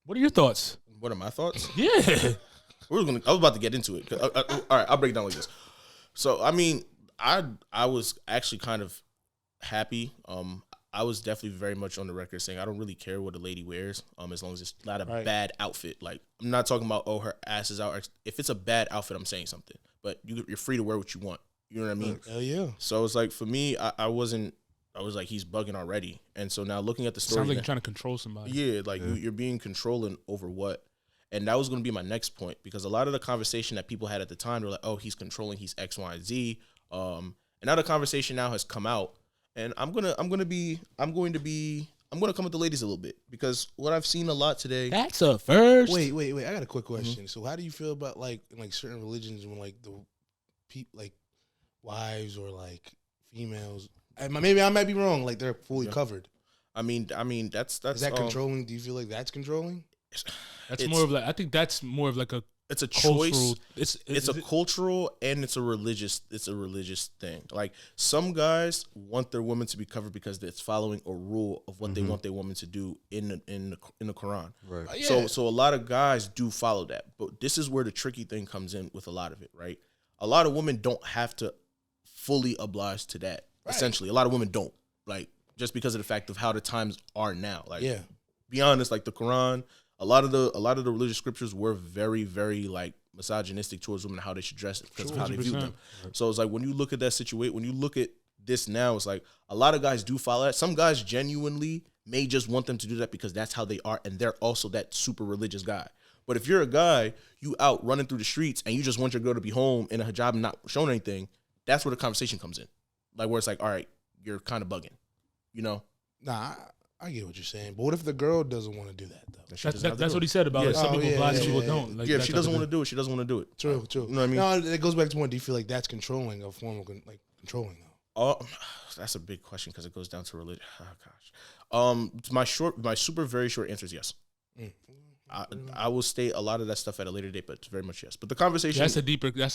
What are your thoughts? What are my thoughts? Yeah. I was about to get into it. All right, I'll break it down like this. So, I mean, I was actually kind of happy. I was definitely very much on the record saying I don't really care what a lady wears, as long as it's not a bad outfit. Like, I'm not talking about, her ass is out. If it's a bad outfit, I'm saying something. But you're free to wear what you want. You know what I mean? Hell yeah. So it's like, for me, I was like, he's bugging already. And so now looking at the story. Sounds like you're trying to control somebody. Yeah, like you're being controlling over what? And that was going to be my next point, because a lot of the conversation that people had at the time were like, oh, he's controlling, he's X, Y, and Z. And now the conversation now has come out, and I'm going to come with the ladies a little bit, because what I've seen a lot today. That's a first. Wait. I got a quick question. So how do you feel about like in like certain religions when like the people like wives or like females, maybe I might be wrong, like they're fully covered? I mean that's is that controlling? Do you feel like that's controlling? That's more of like, I think that's more of like it's a cultural, choice. It's a cultural and it's a religious thing. Like some guys want their women to be covered because it's following a rule of what they want their woman to do in the Quran. Right. Yeah. So a lot of guys do follow that. But this is where the tricky thing comes in with a lot of it, right? A lot of women don't have to fully oblige to that. Right. Essentially, a lot of women don't, like, just because of the fact of how the times are now. Like, be honest, like the Quran, a lot of the religious scriptures were very, very like misogynistic towards women, how they should dress because of how they view them. Right. So it's like when you look at that situation, when you look at this now, it's like a lot of guys do follow that. Some guys genuinely may just want them to do that because that's how they are, and they're also that super religious guy. But if you're a guy, you out running through the streets and you just want your girl to be home in a hijab and not showing anything, that's where the conversation comes in. Like where it's like, all right, you're kind of bugging, you know? Nah, I get what you're saying. But what if the girl doesn't want to do that, though? That's what he said about like, some people oblige, some people don't. Like, if she doesn't want to do it, she doesn't want to do it. True. You know what I mean? No, it goes back to one. Do you feel like that's controlling, a form of like controlling, though? Oh, that's a big question because it goes down to religion. Oh gosh. My super very short answer is yes. I will state a lot of that stuff at a later date, but it's very much yes. But the conversation that's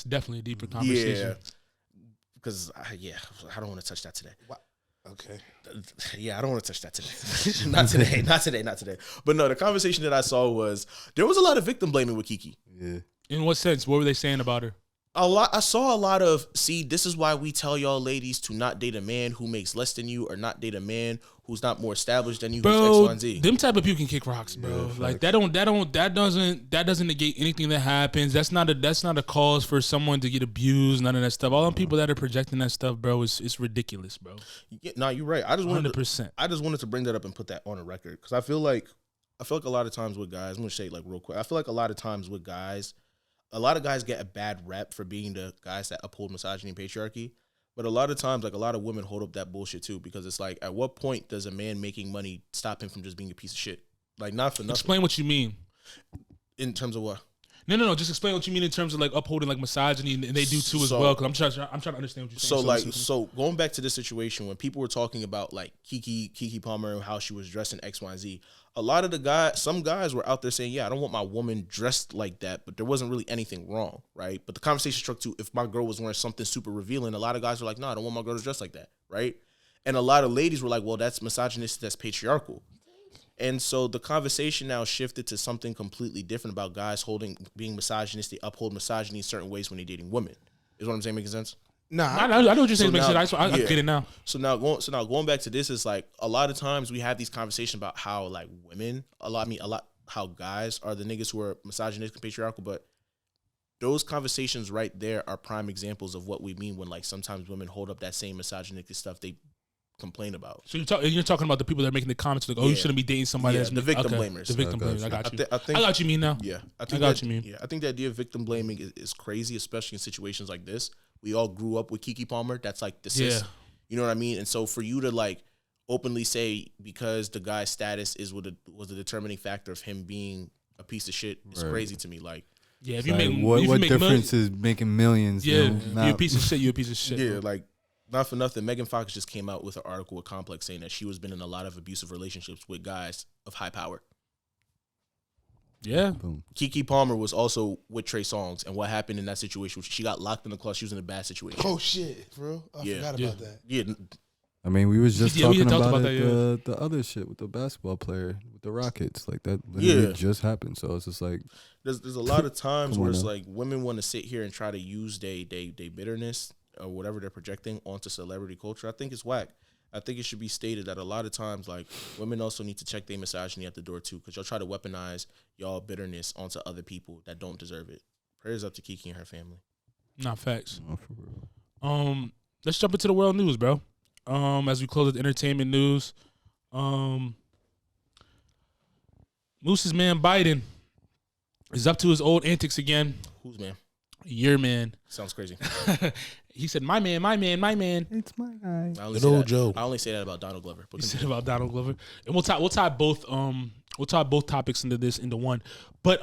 definitely a deeper conversation. Yeah, because I don't want to touch that today. What? Okay. Yeah, I don't want to touch that today. Not today. But no, the conversation that I saw was there was a lot of victim blaming with KeKe. Yeah. In what sense? What were they saying about her? I saw a lot of, see, this is why we tell y'all ladies to not date a man who makes less than you, or not date a man who's not more established than you, who's X, Y, and Z. Them type of people can kick rocks, bro. Yeah, like that doesn't negate anything that happens. That's not a cause for someone to get abused. None of that stuff. All them people that are projecting that stuff, bro, it's ridiculous, bro. Yeah, no, you're right. I just wanted 100%. I just wanted to bring that up and put that on a record because I feel like a lot of times with guys, I'm gonna say it like real quick. I feel like a lot of times with guys. A lot of guys get a bad rep for being the guys that uphold misogyny and patriarchy. But a lot of times, like a lot of women hold up that bullshit too, because it's like, at what point does a man making money stop him from just being a piece of shit? Like, not for nothing. Explain what you mean. In terms of what? No. Just explain what you mean in terms of like upholding like misogyny, and they do too as well. Because I'm trying to understand what you're saying. So going back to this situation when people were talking about like KeKe Palmer and how she was dressed in X, Y, and Z. A lot of some guys were out there saying, yeah, I don't want my woman dressed like that, but there wasn't really anything wrong, right? But the conversation struck to if my girl was wearing something super revealing, a lot of guys were like, no, I don't want my girl to dress like that, right? And a lot of ladies were like, well, that's misogynistic, that's patriarchal. And so the conversation now shifted to something completely different about guys being misogynistic, uphold misogyny in certain ways when they're dating women. Is what I'm saying making sense? Nah, I know what you're saying. Makes sense. I get it now. So now going back to this is like a lot of times we have these conversations about how like women, how guys are the niggas who are misogynistic and patriarchal, but those conversations right there are prime examples of what we mean when like sometimes women hold up that same misogynistic stuff they complain about. So you're talking about the people that are making the comments like, oh, you shouldn't be dating somebody that's the victim blamers. The victim blamers. I got you. I got what you mean now. Yeah, I got what you mean. Yeah, I think the idea of victim blaming is crazy, especially in situations like this. We all grew up with KeKe Palmer. That's like the sis. Yeah. You know what I mean? And so for you to like openly say because the guy's status was a determining factor of him being a piece of shit is crazy to me. Like, yeah, if you like, make what difference is making millions? Yeah, if you're a piece of shit. You're a piece of shit. Yeah, like not for nothing. Megan Fox just came out with an article with Complex saying that she was been in a lot of abusive relationships with guys of high power. Yeah. Boom. KeKe Palmer was also with Trey Songz, and what happened in that situation? She got locked in the closet. She was in a bad situation. Oh shit, bro! I forgot about that. Yeah. I mean, we was just talking about that, the other shit with the basketball player with the Rockets, like that literally just happened. So it's just like there's a lot of times where it's like women want to sit here and try to use they bitterness or whatever they're projecting onto celebrity culture. I think it's whack. I think it should be stated that a lot of times, like, women also need to check their misogyny at the door, too, because y'all try to weaponize y'all bitterness onto other people that don't deserve it. Prayers up to KeKe and her family. Not facts. Oh, for real. Let's jump into the world news, bro. As we close with entertainment news, Moose's man Biden is up to his old antics again. Whose man? Your man. Sounds crazy. He said, my man. It's my guy. Good old Joe. I only say that about Donald Glover. He said about Donald Glover. And we'll tie both topics into one. But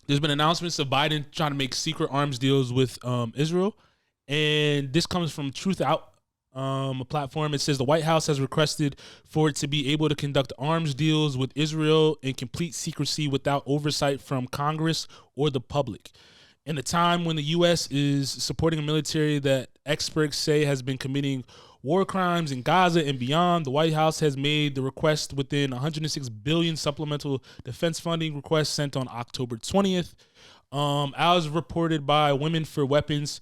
there's been announcements of Biden trying to make secret arms deals with Israel. And this comes from Truth Out, a platform. It says the White House has requested for it to be able to conduct arms deals with Israel in complete secrecy without oversight from Congress or the public. In a time when the U.S. is supporting a military that experts say has been committing war crimes in Gaza and beyond, the White House has made the request within $106 billion supplemental defense funding request sent on October 20th. As reported by Women for Weapons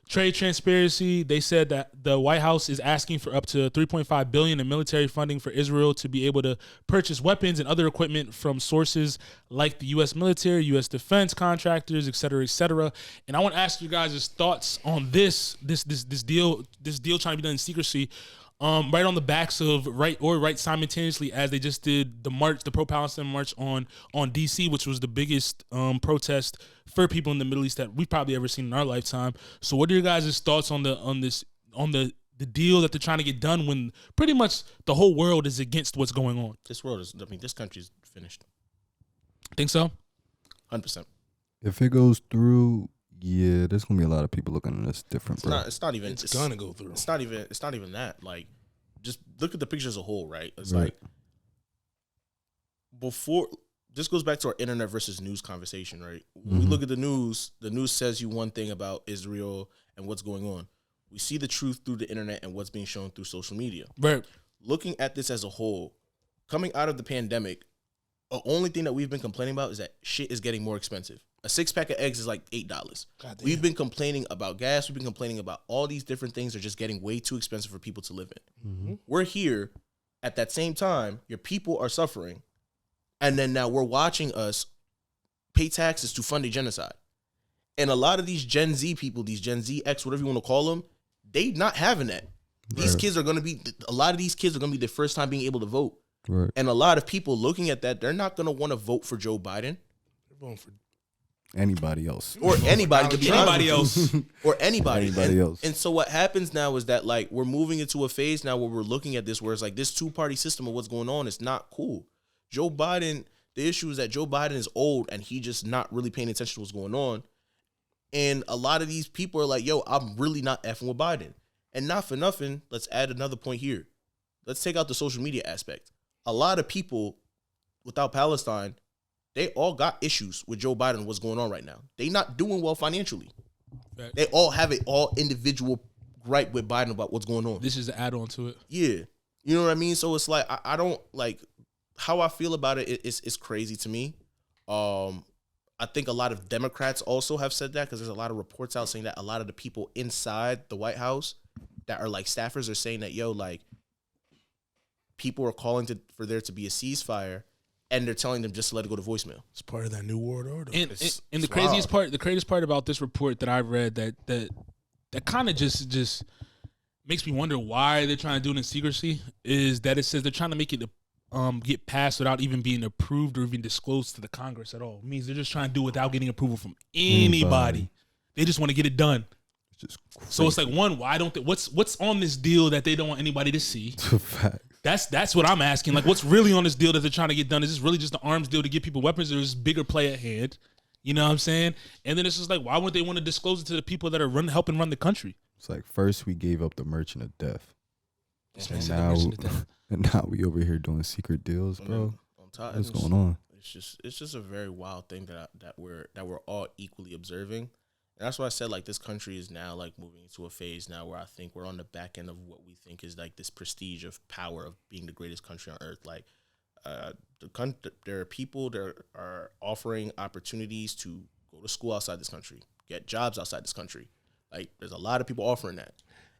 Trade Transparency, they said that the White House is asking for up to $3.5 billion in military funding for Israel to be able to purchase weapons and other equipment from sources like the U.S. military, U.S. defense contractors, et cetera, et cetera. And I want to ask you guys' thoughts on this deal trying to be done in secrecy. right on the backs of right simultaneously as they just did the march, the Pro-Palestine march on DC, which was the biggest protest for people in the Middle East that we've probably ever seen in our lifetime. So what are your guys' thoughts on the deal that they're trying to get done when pretty much the whole world is against what's going on? This country's finished. Think so? 100%. If it goes through, yeah, there's gonna be a lot of people looking at this different, bro. It's not even. It's gonna go through. It's not even that. Like, just look at the picture as a whole, right? It's like before. This goes back to our internet versus news conversation, right? When we look at the news says you one thing about Israel and what's going on. We see the truth through the internet and what's being shown through social media. Right. Looking at this as a whole, coming out of the pandemic, the only thing that we've been complaining about is that shit is getting more expensive. A 6-pack of eggs is like $8. We've been complaining about gas. We've been complaining about all these different things are just getting way too expensive for people to live in. We're here at that same time. Your people are suffering. And then now we're watching us pay taxes to fund a genocide. And a lot of these Gen Z people, these Gen Z X, whatever you want to call them, they not having that. These kids are going to be, a lot of these kids are going to be their first time being able to vote. Right. And a lot of people looking at that, they're not going to want to vote for Joe Biden. They're voting for anybody else. Or anybody. To be anybody else. Or anybody. Else. And so what happens now is that, like, we're moving into a phase now where we're looking at this where it's like this two-party system of what's going on is not cool. Joe Biden, the issue is that Joe Biden is old and he just not really paying attention to what's going on. And a lot of these people are like, yo, I'm really not effing with Biden. And not for nothing, let's add another point here. Let's take out the social media aspect. A lot of people without Palestine, they all got issues with Joe Biden and what's going on right now. They not doing well financially. Right. They all have it all individual gripe with Biden about what's going on. This is the add-on to it. Yeah. You know what I mean? So it's like, I don't, like, how I feel about it is crazy to me. I think a lot of Democrats also have said that because there's a lot of reports out saying that a lot of the people inside the White House that are like staffers are saying that, yo, like, people are calling for there to be a ceasefire and they're telling them just to let it go to voicemail. It's part of that new world order. And the craziest part about this report that I read that kind of just makes me wonder why they're trying to do it in secrecy is that it says they're trying to make it get passed without even being approved or even disclosed to the Congress at all. It means they're just trying to do it without getting approval from anybody. They just want to get it done. It's just crazy. So it's like, one, why don't they? What's on this deal that they don't want anybody to see? Fact. That's what I'm asking. Like, what's really on this deal that they're trying to get done? Is this really just an arms deal to give people weapons, or is this bigger play at hand? You know what I'm saying? And then it's just like, why wouldn't they want to disclose it to the people that are helping run the country? It's like, first we gave up the merchant of death. And now we over here doing secret deals, bro. What's going on? It's just a very wild thing that we're all equally observing. And that's why I said, like, this country is now, like, moving into a phase now where I think we're on the back end of what we think is, like, this prestige of power of being the greatest country on earth. Like, there are people that are offering opportunities to go to school outside this country, get jobs outside this country. Like, there's a lot of people offering that.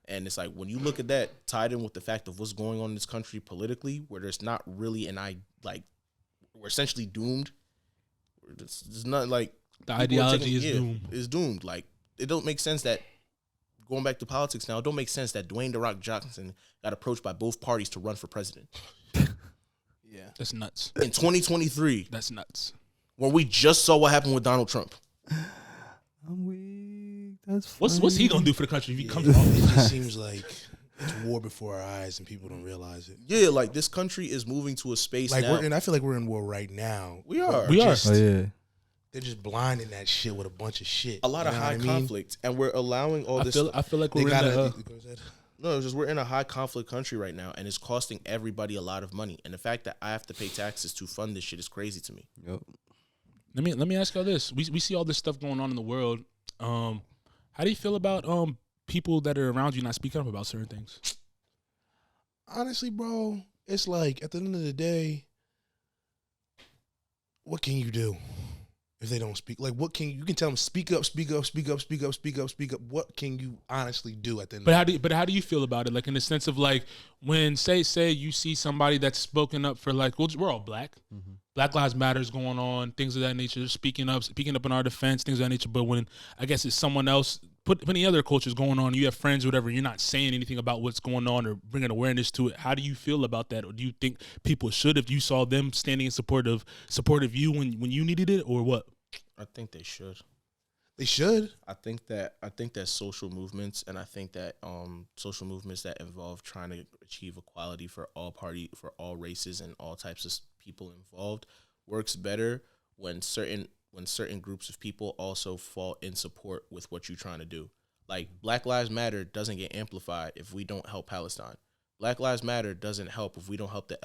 And it's like, when you look at that tied in with the fact of what's going on in this country politically, where there's not really we're essentially doomed. It's not like, the ideology is doomed. Like, it don't make sense that, going back to politics now, it don't make sense that Dwayne "The Rock" Johnson got approached by both parties to run for president. Yeah, that's nuts. In 2023, that's nuts. When we just saw what happened with Donald Trump. I'm weak. That's what's he gonna do for the country if he comes off? It just seems like it's war before our eyes and people don't realize it. Yeah, like, this country is moving to a space like now. I feel like we're in war right now. We are. Oh yeah. They're just blinding that shit with a bunch of shit. A lot of high conflict, and we're allowing all this. I feel like we're we're in a high conflict country right now, and it's costing everybody a lot of money. And the fact that I have to pay taxes to fund this shit is crazy to me. Yep. Let me ask y'all this: we see all this stuff going on in the world. How do you feel about people that are around you not speaking up about certain things? Honestly, bro, it's like, at the end of the day, what can you do if they don't speak? Like, you can tell them, speak up, speak up, speak up, speak up, speak up, speak up. What can you honestly do at the end of the day? How do you feel about it? Like, in the sense of, like, when say you see somebody that's spoken up for, like, we're all black. Mm-hmm. Black Lives Matters going on, things of that nature, speaking up in our defense, things of that nature. But when I guess it's someone else put any other cultures going on. You have friends, or whatever. You're not saying anything about what's going on or bringing awareness to it. How do you feel about that, or do you think people should, if you saw them standing in support of you when you needed it, or what? I think they should. They should. I think that social movements, and I think that social movements that involve trying to achieve equality for all races and all types of people involved works better when certain groups of people also fall in support with what you're trying to do. Like Black Lives Matter doesn't get amplified if we don't help Palestine. Black Lives Matter doesn't help if we don't help the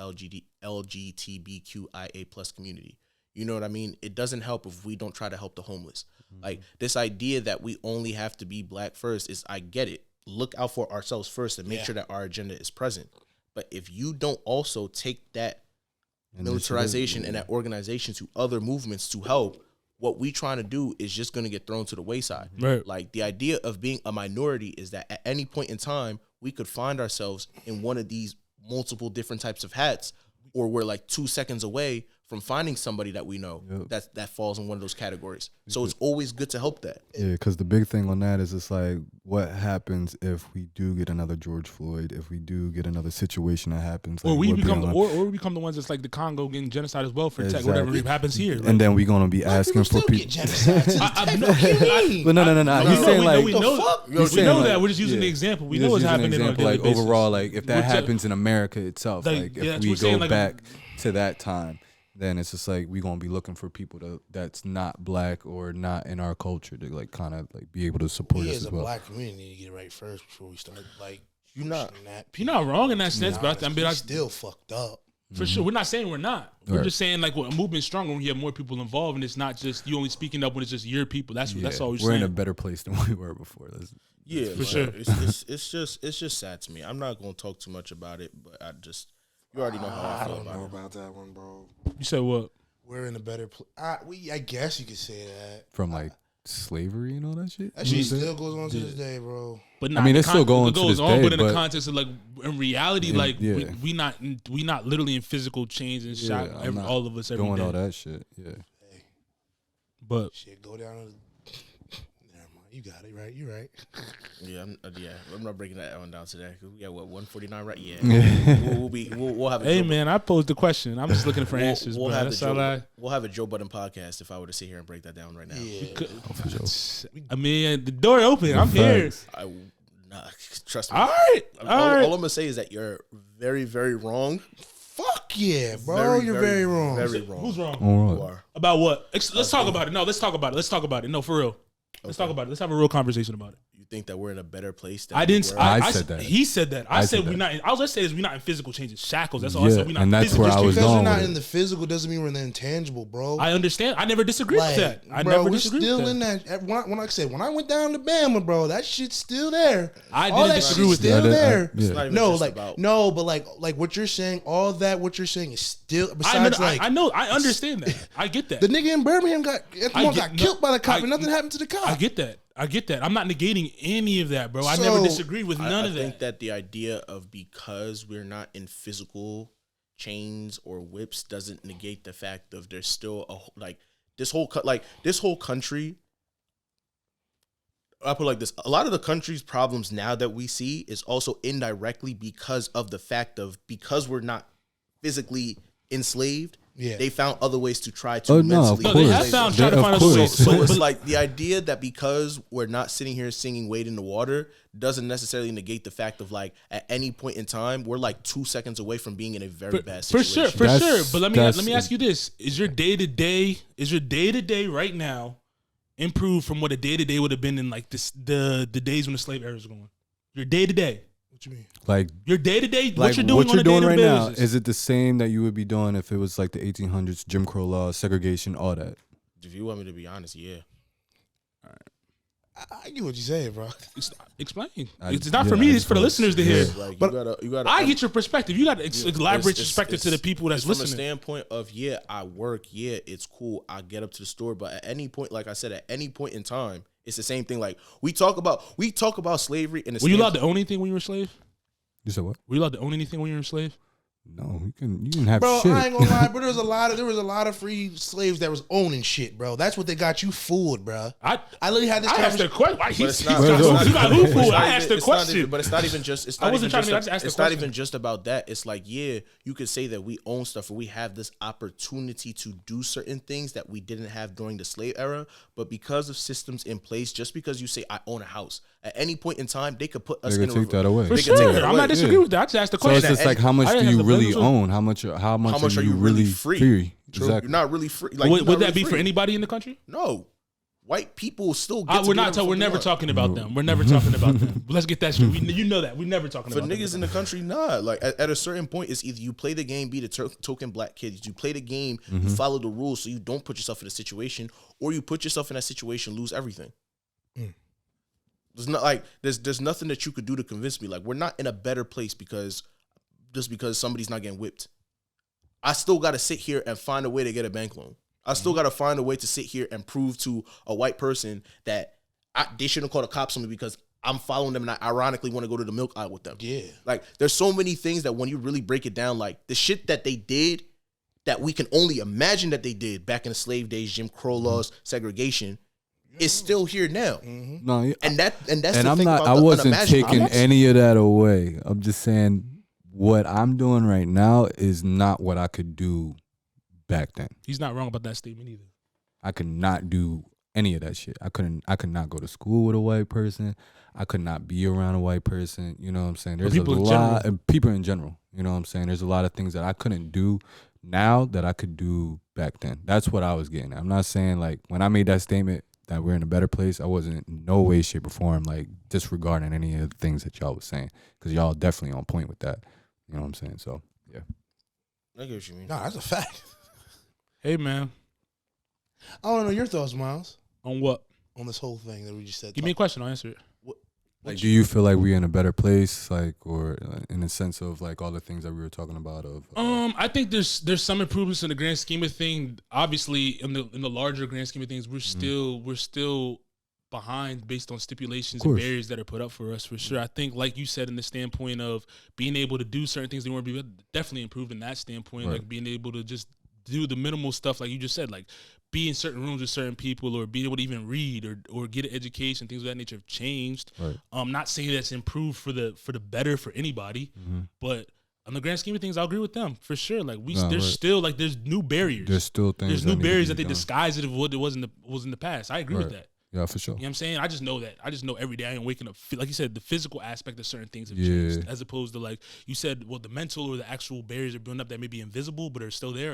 LGBTQIA plus community. You know what I mean? It doesn't help if we don't try to help the homeless. Like this idea that we only have to be black first is, I get it. Look out for ourselves first and make sure that our agenda is present. But if you don't also take that militarization and that organization to other movements to help, what we trying to do is just going to get thrown to the wayside. Right. Like the idea of being a minority is that at any point in time, we could find ourselves in one of these multiple different types of hats, or we're like 2 seconds away from finding somebody that we know that falls in one of those categories. So it's always good to help that. Yeah, because the big thing on that is it's like, what happens if we do get another George Floyd, if we do get another situation that happens? Like, Or we become the ones that's like the Congo getting genocide as well for tech, whatever happens here. Like, and then we're going to be asking for people. But no. He's saying like, we know that. We're just using the example. We know what's happening on a daily basis. Overall, like if that happens in America itself, like if we go back to that time, then it's just like we're gonna be looking for people that's not black or not in our culture to like kind of like be able to support us as well. We as a black community need to get it right first before we start like you're not wrong in that sense, but I still fucked up. For sure. We're not saying we're not. We're just saying like a movement's stronger when you have more people involved, and it's not just you only speaking up when it's just your people. That's all we're saying. We're in a better place than we were before. Yeah, for sure. It's just sad to me. I'm not gonna talk too much about it, but you already know how I feel about it. I don't know about that one, bro. You said what? We're in a better place. I guess you could say that. From like slavery and all that shit? That shit still goes on to this day, bro. But I mean, it's still going to this day. But in the context of like, in reality, we not literally in physical change and shock all of us every day. Doing all that shit, yeah. Hey, but shit, go down to never mind. You got it, right? You're right. I'm not breaking that one down today. We got 149, right? Yeah. we'll have. Hey man, I posed the question. I'm just looking for answers. We'll have a Joe Budden podcast if I were to sit here and break that down right now. Yeah. I mean, the door open. I'm here. Trust me. All right. All I'm gonna say is that you're very, very wrong. Fuck yeah, bro. You're very wrong. Very wrong. Who's wrong? You are. About what? Let's talk about it. No, let's talk about it. No, for real. Let's talk about it. Let's have a real conversation about it. You think that we're in a better place? Than I didn't. I said that. He said that. I said that. we're not. All I said is we're not in physical changes, shackles. That's all I said. We're not. And that's where I was because going we're not with in the physical doesn't mean we're in the intangible, bro. I understand. I never disagreed with that. We're still in that. When I went down to Bama, bro, that shit's still there. I didn't disagree with still that. There. But what you're saying, all that what you're saying is still. Besides, I understand that. I get that. The nigga in Birmingham got killed by the cop, and nothing happened to the cop. I get that. I'm not negating any of that, bro. I never disagreed with none of that. I think that the idea of because we're not in physical chains or whips doesn't negate the fact of there's still this whole country. I put it like this: a lot of the country's problems now that we see is also indirectly because of the fact of because we're not physically enslaved. Yeah. They found other ways to try to mentally. No, they have found trying to find other ways. So it's like the idea that because we're not sitting here singing "Wade in the Water" doesn't necessarily negate the fact of like at any point in time we're like 2 seconds away from being in a very bad situation. For sure. But let me ask you this: Is your day to day right now improved from what a day to day would have been in like the days when the slave era was going? Your day to day. What you mean? Like your day to day, like what you're doing on a day-to-day right basis. now, is it the same that you would be doing if it was like the 1800s, Jim Crow laws, segregation, all that? If you want me to be honest, yeah. All right. I get what you say, bro. Explain. It's not for me. It's for the listeners to hear. Like, but you gotta. I get your perspective. You got to elaborate perspective to the people that's listening. From a standpoint of I work. It's cool. I get up to the store, but at any point, like I said, at any point in time, it's the same thing. Like we talk about slavery. And were you allowed to own anything when you were a slave? You said what? Were you allowed to own anything when you were a slave? No, you can have Bro, shit. I ain't gonna lie, bro. There was a lot of free slaves that was owning shit, bro. That's what they got you fooled, bro. I literally had this I asked the conversation. question. But it's You got who fooled? I asked the question. But it's not even just. It's I not wasn't even trying just. to ask the It's not question. even just about that. It's like, yeah, you could say that we own stuff or we have this opportunity to do certain things that we didn't have during the slave era. But because of systems in place, just because you say I own a house, at any point in time they could put us They in could a take that away. For They could take sure. that I'm away. not disagreeing with that. I just asked the So question. it's just like, how much I do didn't you have the really benefit. own? How much are you really free? True. Exactly. You're not really free. Like, Would you're not that really be for free. anybody in the country? No. White people still get to We're do not. whatever We're the never fuck they want. talking about them. We're never talking about them. Let's get that straight. You know that. We're never talking For about niggas them. in the country, nah. Like at a certain point, it's either you play the game, be the token black kid. You play the game, you follow the rules, so you don't put yourself in a situation, or you put yourself in that situation, lose everything. There's not like there's nothing that you could do to convince me. Like, we're not in a better place because somebody's not getting whipped. I still got to sit here and find a way to get a bank loan. I still got to find a way to sit here and prove to a white person that they shouldn't call the cops on me because I'm following them and I ironically want to go to the milk aisle with them. Yeah. Like, there's so many things that when you really break it down, like the shit that they did that we can only imagine that they did back in the slave days, Jim Crow laws, segregation, is still here now. No, yeah. And that's And the I'm thing not. about I the wasn't unimaginable. taking any of that away. I'm just saying what I'm doing right now is not what I could do back then. He's not wrong about that statement either. I could not do any of that shit. I could not go to school with a white person. I could not be around a white person. You know what I'm saying? There's a people in lot of people in general. You know what I'm saying? There's a lot of things that I couldn't do now that I could do back then. That's what I was getting at. I'm not saying like when I made that statement that we're in a better place, I wasn't in no way, shape, or form like disregarding any of the things that y'all was saying, because y'all definitely on point with that. You know what I'm saying? So yeah. I get what you mean. Nah, that's a fact. Hey man, I want to know your thoughts, Miles, on what? on this whole thing that we just said. Give me a question. I'll answer it. Like, do you feel like we're in a better place, like, or in the sense of like all the things that we were talking about? I think there's some improvements in the grand scheme of things. Obviously, in the larger grand scheme of things, we're still behind based on stipulations and barriers that are put up for us, for sure. I think, like you said, in the standpoint of being able to do certain things they weren't definitely improved in that standpoint, Right. like being able to just do the minimal stuff, like you just said, like be in certain rooms with certain people, or be able to even read or get an education, things of that nature have changed. Right. Not saying that's improved for the better for anybody, but on the grand scheme of things, I'll agree with them for sure. Like still like there's new barriers. There's still things. There's new need to barriers be that they done. disguise it of what it was in the past. I agree with Right. that. Yeah, for sure. You know what I'm saying? I just know that. I just know every day I am waking up. Like you said, the physical aspect of certain things have changed, as opposed to, like you said, well, the mental or the actual barriers are building up that may be invisible, but are still there.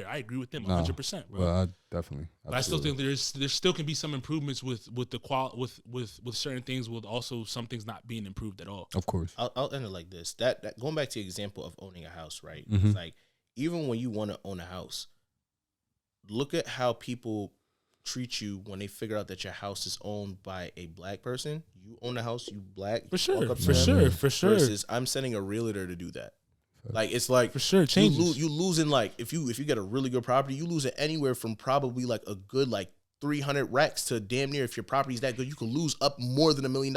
I agree with them 100%, bro. Well, I definitely. But I still think there still can be some improvements with the with certain things, with also some things not being improved at all. Of course. I'll end it like this. That going back to the example of owning a house, right? Mhm. It's like, even when you want to own a house, look at how people treat you when they figure out that your house is owned by a black person. You own a house, you black. For sure, walk up to for them, sure. Versus I'm sending a realtor to do that. Like, it's like, For sure, it changes. You losing, like, if you get a really good property, you lose it anywhere from probably like a good like 300 racks to damn near, if your property's that good, you could lose up more than $1 million.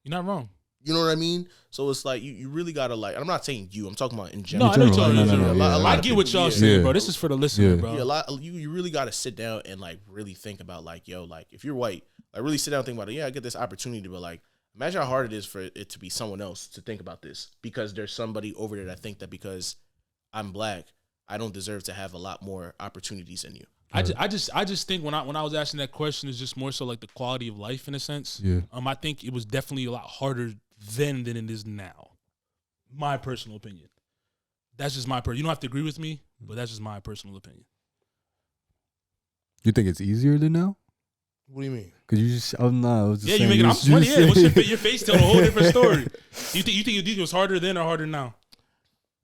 You're not wrong. You know what I mean? So it's like you really gotta, like, I'm not saying you, I'm talking about in No, general. I know what general, y'all no, saying. no, no, yeah, I yeah. get what y'all Yeah. saying, Yeah. bro. This is for the listener, Yeah. bro. Yeah, you really got to sit down and like really think about, like, yo, like, if you're white, like, really sit down and think about it. Yeah, I get this opportunity, but like, imagine how hard it is for it to be someone else to think about this, because there's somebody over there that think that because I'm black, I don't deserve to have a lot more opportunities than you. I just think when I was asking that question, is just more so like the quality of life in a sense. Yeah. I think it was definitely a lot harder then than it is now. My personal opinion. That's just my You don't have to agree with me, but that's just my personal opinion. You think it's easier than now? What do you mean? Cause you just, oh no, I was just Yeah, you saying, making. I'm sweaty. Yeah, what's your face telling a whole different story. You think it was harder then or harder now?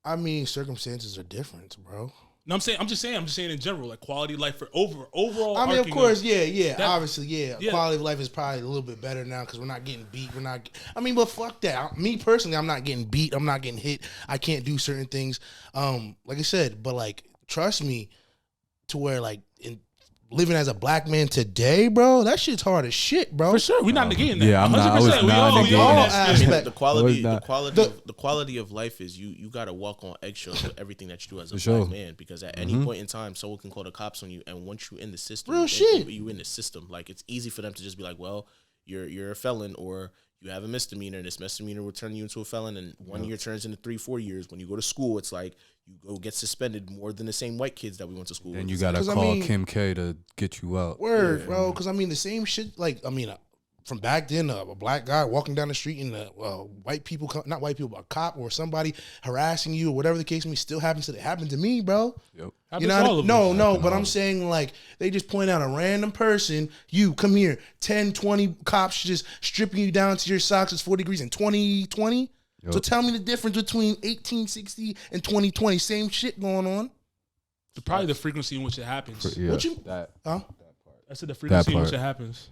I mean, circumstances are different, bro. No, I'm just saying in general, like quality of life for overall. I mean, of arcing course, yeah. that- Obviously, yeah. Yeah. Quality of life is probably a little bit better now because we're not getting beat. But fuck that. Me personally, I'm not getting beat. I'm not getting hit. I can't do certain things. Like I said, but like, trust me, to where like living as a black man today, bro, that shit's hard as shit, bro. For sure, we're not negating that. Yeah, I'm not. I was 100%. We not all negating aspect. that. The quality of life is you got to walk on eggshells with everything that you do as a black man, because at any point in time, someone can call the cops on you, and once you in the system, real shit, you in the system. Like, it's easy for them to just be like, well, you're a felon, or you have a misdemeanor, and this misdemeanor will turn you into a felon, and 1 year turns into 3-4 years. When you go to school, it's like you go get suspended more than the same white kids that we went to school with. And you gotta call Kim K to get you out. Word, bro. Because I mean, the same shit. Like, I mean, from back then, a black guy walking down the street and white people, not white people, but a cop or somebody harassing you or whatever the case may be, still happens. It happened to me, bro. Yep. You know, no, but I'm saying, like, they just point out a random person, you come here, 10, 20 cops just stripping you down to your socks. It's 40 degrees in 2020. Yep. So tell me the difference between 1860 and 2020. Same shit going on. Probably the frequency in which it happens. Yeah, What you? that Huh? I said the frequency in which it happens.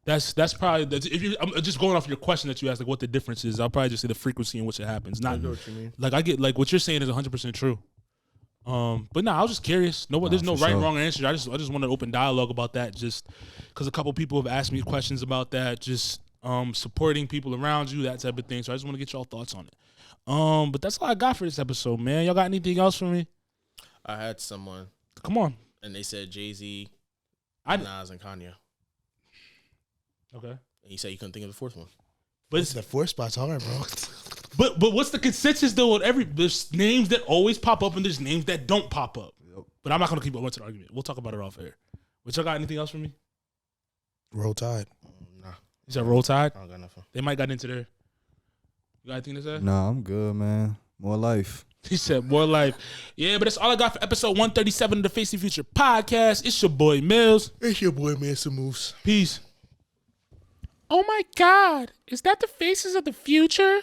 That's probably if I'm just going off your question that you asked, like what the difference is. I'll probably just say the frequency in which it happens. Not know what you mean. Like I get like what you're saying is 100% true. But no, I was just curious. There's no right and wrong answer. I just want an open dialogue about that. Just because a couple people have asked me questions about that. Just supporting people around you, that type of thing. So I just want to get y'all thoughts on it. But that's all I got for this episode, man. Y'all got anything else for me? I had someone. Come on. And they said Jay-Z, Nas, and Kanye. Okay. And he said you couldn't think of the fourth one. But the fourth spot's hard, bro. But what's the consensus though? There's names that always pop up and there's names that don't pop up. Yep. But I'm not gonna keep going to the argument. We'll talk about it off air. But y'all got anything else for me? Roll Tide. Nah. You said Roll Tide? I don't got nothing. They might got into there. You got anything to say? Nah, I'm good, man. More life. He said more life. Yeah, but that's all I got for episode 137 of the Face the Future podcast. It's your boy Mills. It's your boy Manson Moose. Peace. Oh my God. Is that the Faces of the Future?